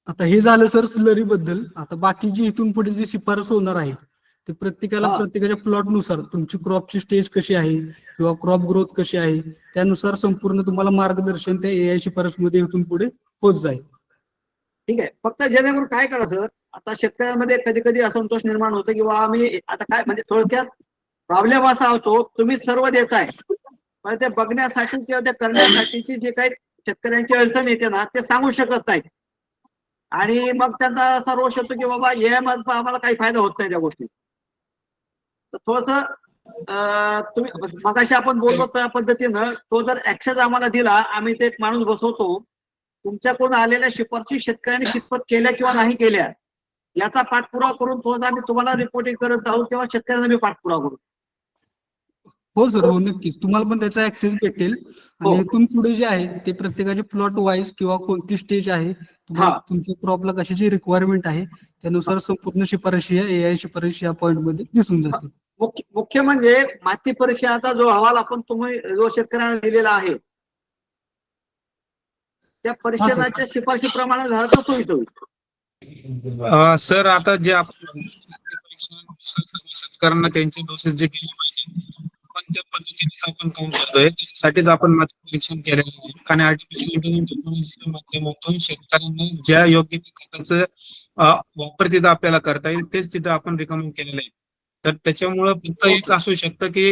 आता हे झालं सर स्लरी बद्दल. आता बाकी जी इथून पुढे जी शिफारस होणार आहे ते प्रत्येकाच्या प्लॉटनुसार तुमची क्रॉपची स्टेज कशी आहे किंवा क्रॉप ग्रोथ कशी आहे त्यानुसार संपूर्ण तुम्हाला मार्गदर्शन त्या AI शिफारसमध्ये इथून पुढे होत जाईल. ठीक आहे. फक्त जेणेकरून काय करा सर, आता शेतकऱ्यांमध्ये कधी कधी असंतोष निर्माण होतो की बाबा आम्ही आता काय म्हणजे थोडक्यात प्रॉब्लेम असा होतो, तुम्ही सर्व देताय पण ते बघण्यासाठी किंवा ते करण्यासाठीची जे काही शेतकऱ्यांची अडचण येते ना ते सांगू शकत नाही आणि मग त्यांचा असा रोष होतो की बाबा AI मध्ये आम्हाला काही फायदा होत नाही त्या गोष्टी. तर थोडस तुम्ही मगाशी आपण बोललो त्या पद्धतीनं तो जर ऍक्सेस आम्हाला दिला, आम्ही ते एक माणूस बसवतो, तुमच्याकडून आलेल्या शिफारसी शेतकऱ्यांनी कितपत केल्या किंवा नाही केल्या याचा पाठपुरावा करून थोडं आम्ही तुम्हाला रिपोर्टिंग करत आहोत किंवा शेतकऱ्यांना मी पाठपुरावा करू. हो सर, हो नक्कीच तुम्हाला पण त्याचा ऍक्सेस भेटेल आणि इथून पुढे जे आहे ते प्रत्येकाचे प्लॉट वाईज किंवा कोणती स्टेज आहे तुमच्या क्रॉपला कशाची रिक्वायरमेंट आहे त्यानुसार संपूर्ण शिफारशी या AI शिफारशी या पॉइंट मध्ये दिसून जाते. मुख्य म्हणजे माती परीक्षणाचा जो अहवाल आपण तुम्ही जो शेतकऱ्यांना दिलेला आहे त्या परीक्षणाच्या शिफारशीप्रमाणे झाला तर सोयीचं होईल. सर आता जे आपण शेतकऱ्यांना त्यांचे डोसेस जे केले पाहिजे आपण त्या पद्धतीने आपण काम करतोय, त्यासाठीच आपण माती परीक्षण केलेलं आहे आणि आर्टिफिशियल इंटेलिजन्स टेक्नॉलॉजीच्या माध्यमातून शेतकऱ्यांना ज्या योग्य खताचं वापर तिथं आपल्याला करता येईल तेच तिथं आपण रिकमेंड केलेलं आहे. तर त्याच्यामुळं फक्त एक असू शकतं की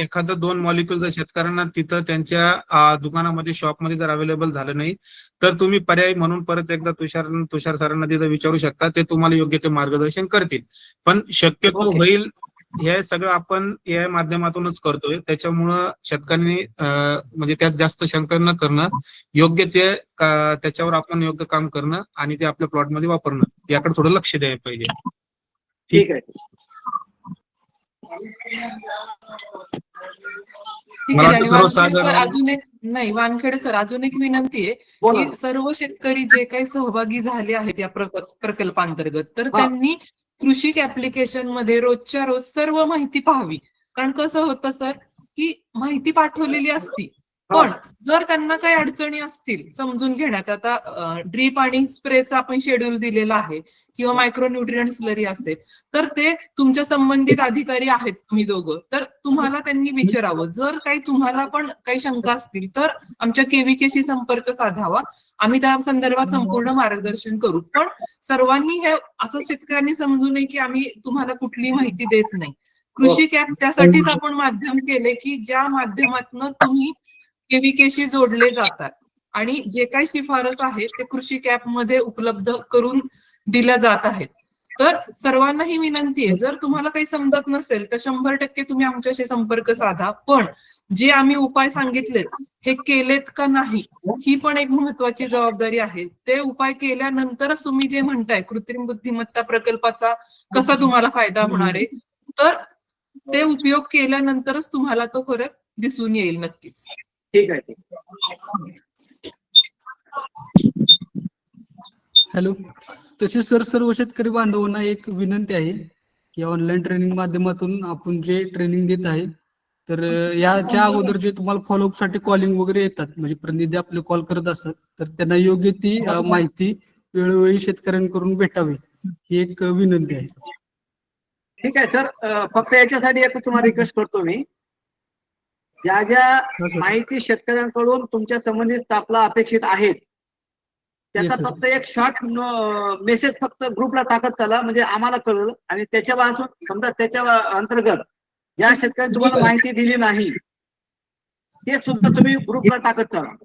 एखादं 2 मॉलिक्युल जर शेतकऱ्यांना तिथं त्यांच्या दुकानामध्ये शॉपमध्ये जर अवेलेबल झालं नाही तर तुम्ही पर्याय म्हणून परत एकदा तुषार सरांना तिथं विचारू शकता, ते तुम्हाला योग्य ते मार्गदर्शन करतील. पण शक्यतो होईल हे सगळं आपण AI माध्यमातूनच करतोय, त्याच्यामुळं शेतकऱ्यांनी म्हणजे त्यात जास्त शंका न करणं, योग्य ते त्याच्यावर आपण योग्य काम करणं आणि ते आपल्या प्लॉटमध्ये वापरणं याकडे थोडं लक्ष द्यायला पाहिजे. ठीक आहे. वानखेडे सर अजून एक विनंती आहे की सर्व शेतकरी जे काही सहभागी झाले आहेत या प्रकल्पांतर्गत तर त्यांनी कृषी ऍप्लिकेशन मध्ये रोजच्या रोज सर्व माहिती पाहावी. कारण कसं होतं सर की माहिती पाठवलेली असती पण जर त्यांना काही अडचणी असतील समजून घेण्यात, आता ड्रीप आणि स्प्रेचा आपण शेड्यूल दिलेला आहे किंवा मायक्रोन्यूट्रिएंट स्लरी असेल, तर ते तुमच्या संबंधित अधिकारी आहेत तुम्ही दोघं, तर तुम्हाला त्यांनी विचारावं. जर काही तुम्हाला पण काही शंका असतील तर आमच्या केव्हीकेशी संपर्क साधावा, आम्ही त्या संदर्भात संपूर्ण मार्गदर्शन करू. पण सर्वांनी हे असं शेतकऱ्यांनी समजू नये की आम्ही तुम्हाला कुठली माहिती देत नाही. कृषी कॅप त्यासाठीच आपण माध्यम केले की ज्या माध्यमातून तुम्ही केव्हीकेशी जोडले जातात आणि जे काही शिफारस आहे ते कृषी कॅप मध्ये उपलब्ध करून दिल्या जात आहेत. तर सर्वांना ही विनंती आहे, जर तुम्हाला काही समजत नसेल तर 100% तुम्ही आमच्याशी संपर्क साधा. पण जे आम्ही उपाय सांगितलेत हे केलेत का नाही ही पण एक महत्वाची जबाबदारी आहे. ते उपाय केल्यानंतरच तुम्ही जे म्हणताय कृत्रिम बुद्धिमत्ता प्रकल्पाचा कसा तुम्हाला फायदा होणार आहे, तर ते उपयोग केल्यानंतरच तुम्हाला तो फरक दिसून येईल नक्कीच. ठीक आहे. हॅलो. तसेच सर सर्व शेतकरी बांधवांना एक विनंती आहे की ऑनलाईन ट्रेनिंग माध्यमातून आपण जे ट्रेनिंग देत आहे तर याच्या अगोदर जे तुम्हाला फॉलोअप साठी कॉलिंग वगैरे येतात, म्हणजे प्रतिनिधी आपले कॉल करत असतात, तर त्यांना योग्य ती माहिती वेळोवेळी शेतकऱ्यांकडून भेटावी ही एक विनंती आहे. ठीक आहे सर, फक्त याच्यासाठी एक तुम्हाला रिक्वेस्ट करतो मी, ज्या ज्या माहिती शेतकऱ्यांकडून तुमच्या संबंधित स्टाफला अपेक्षित आहेत त्याचा फक्त एक शॉर्ट मेसेज फक्त ग्रुपला टाकत चला, म्हणजे आम्हाला कळलं. आणि त्याच्यापासून समजा त्याच्या अंतर्गत ज्या शेतकऱ्यांनी तुम्हाला माहिती दिली नाही ते सुद्धा तुम्ही ग्रुपला टाकत चला.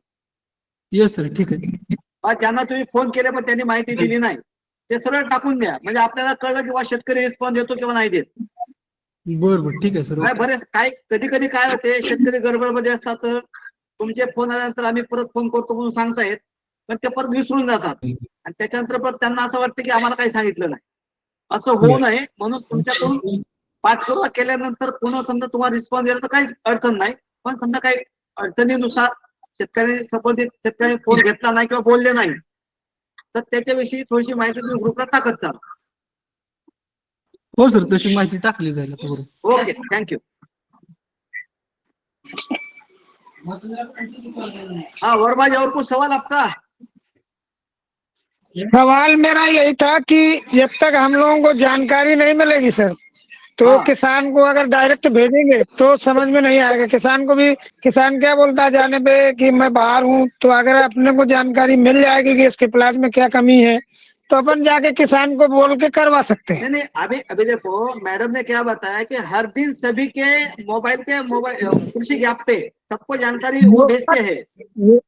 येस सर, ठीक आहे. ज्यांना तुम्ही फोन केले पण त्यांनी माहिती दिली नाही ते सरळ टाकून द्या, म्हणजे आपल्याला कळलं किंवा शेतकरी रिस्पॉन्स देतो किंवा नाही देत. बरोबर, ठीक आहे सर. बरेच काय कधी कधी काय होते, शेतकरी गडबडमध्ये असतात, तुमचे फोन आल्यानंतर आम्ही परत फोन करतो म्हणून सांगतायत पण ते परत विसरून जातात आणि त्याच्यानंतर परत त्यांना असं वाटतं की आम्हाला काही सांगितलं नाही. असं होऊ नये म्हणून तुमच्याकडून पाठपुरावा केल्यानंतर पुन्हा समजा तुम्हाला रिस्पॉन्स दिला तर काहीच अडचण नाही, पण समजा काही अडचणीनुसार शेतकऱ्यांनी संबंधित शेतकऱ्यांनी फोन घेतला नाही किंवा बोलले नाही तर त्याच्याविषयी थोडीशी माहिती तुम्ही ग्रुपला टाकत चाला. हो सर, तशी माहिती टाकली जाईल. Okay, thank you. हाँ वर्मा जी, और कुछ सवाल आपका? सवाल मेरा यही था कि जब तक हम लोगों को जानकारी नहीं मिलेगी सर, तो किसान को अगर डायरेक्ट भेजेंगे तो समझ में नहीं आएगा। किसान को भी, किसान क्या बोलता है जाने पे कि मैं बाहर हूँ, तो अगर अपने को जानकारी मिल जाएगी कि इसके प्लाट में क्या कमी है तो अपन जाके किसान को बोल के करवा सकते हैं। नहीं, अभी देखो मैडम ने क्या बताया कि हर दिन सभी के मोबाइल कृषि ऐप पे सबको जानकारी वो भेजते हैं,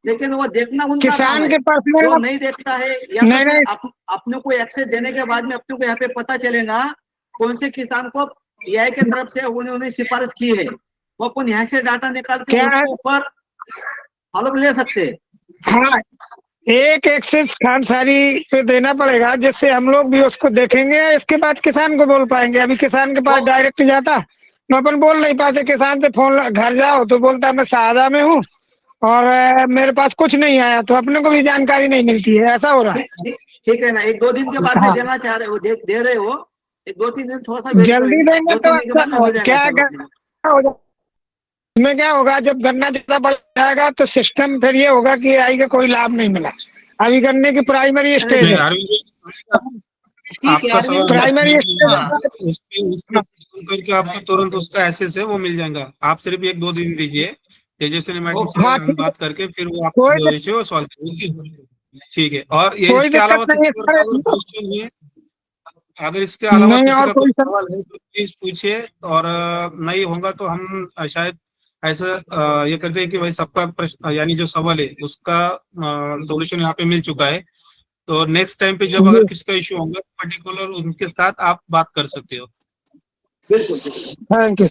लेकिन वो देखना उनका काम है। किसान के पास में वो नहीं देखता है या नहीं, अपने को एक्सेस देने के बाद में अपने को यहाँ पे पता चलेगा कौन से किसान को एआई के तरफ से उन्होंने सिफारिश की है, वो अपन यहाँ से डाटा निकाल के उनके ऊपर फॉलो ले सकते हैं। हाँ, एक एक्सेस खानसारी पे देना पड़ेगा जिससे हम लोग भी उसको देखेंगे, इसके बाद किसान को बोल पाएंगे। अभी किसान के पास डायरेक्ट जाता तो अपन बोल नहीं पाते, किसान से फोन घर जाओ तो बोलता मैं शाहदा में हूँ और मेरे पास कुछ नहीं आया, तो अपने को भी जानकारी नहीं मिलती है। ऐसा हो रहा है। ठीक है ना, 1-2 दिन के बाद में देना चाह रहे हो, दे रहे हो, 1-2-3 दिन थोड़ा सा जल्दी देंगे तो क्या हो जाएगा, में क्या होगा जब गन्ना ज्यादा बढ़ जाएगा तो सिस्टम फिर ये होगा कि आई का कोई लाभ नहीं मिला। अभी गन्ने की प्राइमरी स्टेज है, आपका सवाल प्राइमरी करके आपको तुरंत उसका एक्सेस है वो मिल जाएगा। आप सिर्फ 1-2 दिन दीजिए, तेजस्वी मैडम से हम बात करके फिर वो आपको इशू वो सॉल्व करेंगे। ठीक है, और ये इसके अलावा क्वेश्चन है, अगर इसके अलावा किसी का कोई सवाल है तो प्लीज पूछिए, और नहीं होगा तो हम शायद ऐसा ये करते हैं कि भाई सबका प्रश्न यानी जो सवाल है उसका सॉल्यूशन यहाँ पे मिल चुका है, तो नेक्स्ट टाइम पे जब अगर किसी का इश्यू होगा पर्टिकुलर उनके साथ आप बात कर सकते हो। Thank you.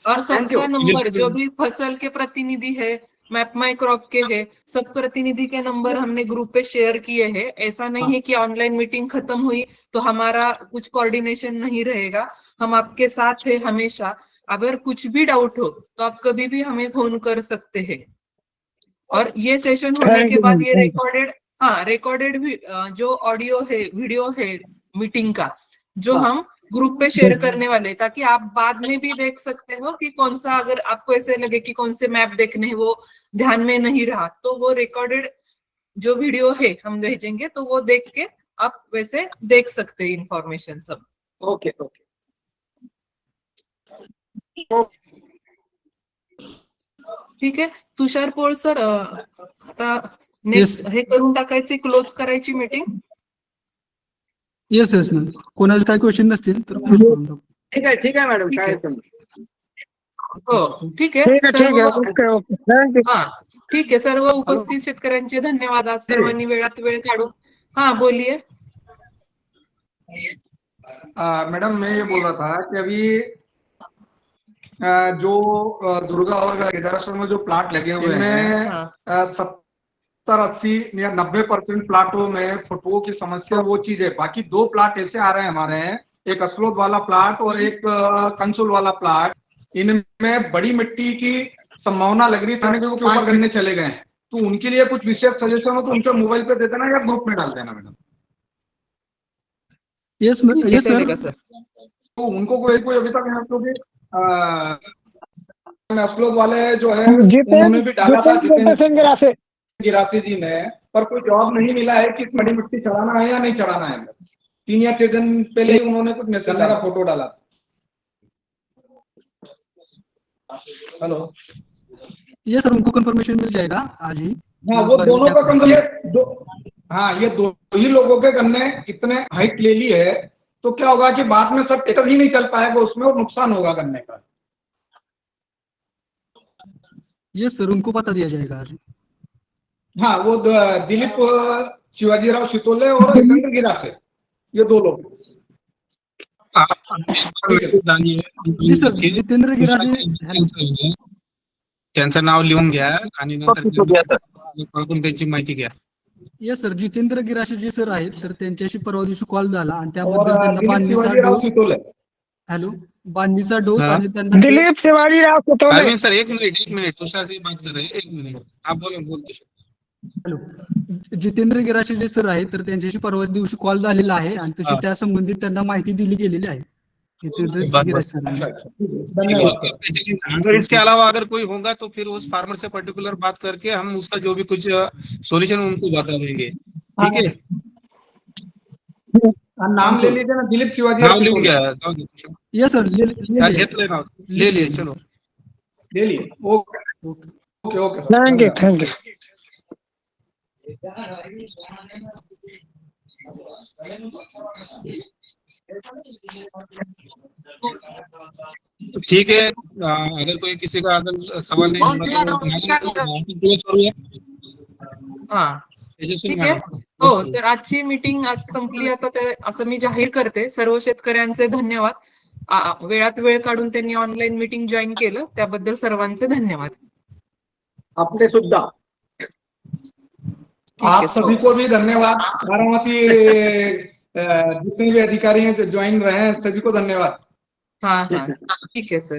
और सबका नंबर जो भी फसल के प्रतिनिधि है, मैप माई क्रॉप के है, सब प्रतिनिधि के नंबर हमने ग्रुप पे शेयर किए हैं। ऐसा नहीं है कि ऑनलाइन मीटिंग खत्म हुई तो हमारा कुछ कोऑर्डिनेशन नहीं रहेगा, हम आपके साथ है हमेशा। अगर कुछ भी डाउट हो तो आप कभी भी हमें फोन कर सकते हैं। और ये सेशन होने के बाद ये रिकॉर्डेड जो ऑडियो है, वीडियो है मीटिंग का, जो हम ग्रुप पे शेयर करने वाले, ताकि आप बाद में भी देख सकते हो कि कौन सा, अगर आपको ऐसे लगे कि कौन से मैप देखने हैं वो ध्यान में नहीं रहा, तो वो रिकॉर्डेड जो वीडियो है हम भेजेंगे, तो वो देख के आप वैसे देख सकते हैं इंफॉर्मेशन सब। Okay okay. ठीक आहे. तुषार पोळ सर, आता नेक्स्ट हे करून टाकायची, क्लोज करायची मीटिंग. Yes yes ma'am. कोणाचे काही क्वेश्चन नसतील तर close करून टाकू. ठीक आहे मॅडम, ठीक काय आहे. अडचण नाही. हो ठीक आहे. ठीक आहे ओके ओके थँक्यू. हा ठीक आहे. सर्व उपस्थित शेतकऱ्यांचे धन्यवाद. आज सर्वांनी वेळात वेळ काढून. हा बोलिए. मैडम मैं ये बोल रहा था कि अभी जो दुर्गा और केदारेश्वर में जो प्लाट लगे हुए हैं, हाँ. 70-80 या 90% प्लाटों में फोटो की समस्या वो चीज है. बाकी 2 प्लाट ऐसे आ रहे हैं हमारे, एक असलोद वाला प्लाट और एक कंसुल वाला प्लाट. इनमें बड़ी मिट्टी की संभावना लग रही थाने के ऊपर करने चले गए हैं. तो उनके लिए कुछ विशेष सजेशन हो तो उनके मोबाइल पे दे देना या ग्रुप में डाल देना मैडम. येस ठीक आहे, येस सर. चलेगा सर. तो उनको कोई अभी तक यहाँ क्योंकि असलोद वाले जो है उन्होंने भी डाला था जितेंद्र गिरासी जी ने, पर कोई जवाब नहीं मिला है कि बड़ी मिट्टी चढ़ाना है या नहीं चढ़ाना है. 3 या 6 दिन पहले ही उन्होंने कुछ मैसेज का फोटो डाला. हेलो. ये सर उनको कंफर्मेशन मिल जाएगा आज ही. हाँ वो दोनों का ये दो ही लोगों के गन्ने इतने हाइट ले ली है, तो क्या होगा कि बाद में सब ट्रैक्टर ही नहीं चल पाएगा उसमें और नुकसान होगा गन्ने का. ये सर उनको बता दिया जाएगा आज. हाँ वो दिलीप शिवाजीराव शितोले और जितेंद्र गिरासे, ये 2 लोग. जी सर जितेंद्र गिराजे त्यांचं नाव लिहून घ्या आणि नंतर त्यांची माहिती घ्या. येस सर जितेंद्र गिराशे जी सर आहेत, तर त्यांच्याशी परवा दिवशी कॉल झाला आणि त्याबद्दल और त्यांना दिलीप बांधणीचा शिवाजीराव डोस. शितोले. हॅलो. बांधणीचा डोस हाँ. आणि त्यांना दिलीप शिवाजीराव सुतोले. अरविंद सर एक मिनिट तुषार से बात कर रहे हैं. 1 मिनिट आप बोलते. हॅलो. जितेंद्र गिराशे जे सर आहेत, तर त्यांच्याशी परवा दिवशी कॉल झालेला आहे आणि तशी त्या संबंधित त्यांना माहिती दिली गेलेली आहे. जितेंद्र गिराशे सरांना. अगर इसके अलावा अगर कोई होगा तो फिर उस फार्मर से पर्टिकुलर बात करके हम उसका जो भी कुछ सॉल्यूशन उनको बता देंगे. ठीक है. नाम ले लीजिए ना, दिलीप शिवाजीराव नाव लिहून शितोले. घ्या. येस सर घेतलंय नाव. ले लिए चलो. ले लिए. Okay okay okay sir. Thank you thank you. ठीक है. अगर कोई किसी का अगर सवाल नहीं होगा तो क्लोज करूया. हा तेजस्वी ठीक आहे. मॅडम. हो तर आजची मीटिंग आज संपली. आता ते असं मी जाहीर करते. सर्व शेतकऱ्यांचे धन्यवाद. वेळात वेळ काढून त्यांनी ऑनलाईन मीटिंग जॉईन केलं त्याबद्दल सर्वांचे धन्यवाद. आपले सुद्धा. आप सभी को भी धन्यवाद. बारामती जितने भी अधिकारी हैं जो ज्वाइन रहे हैं सभी को धन्यवाद. हाँ हाँ ठीक है सर.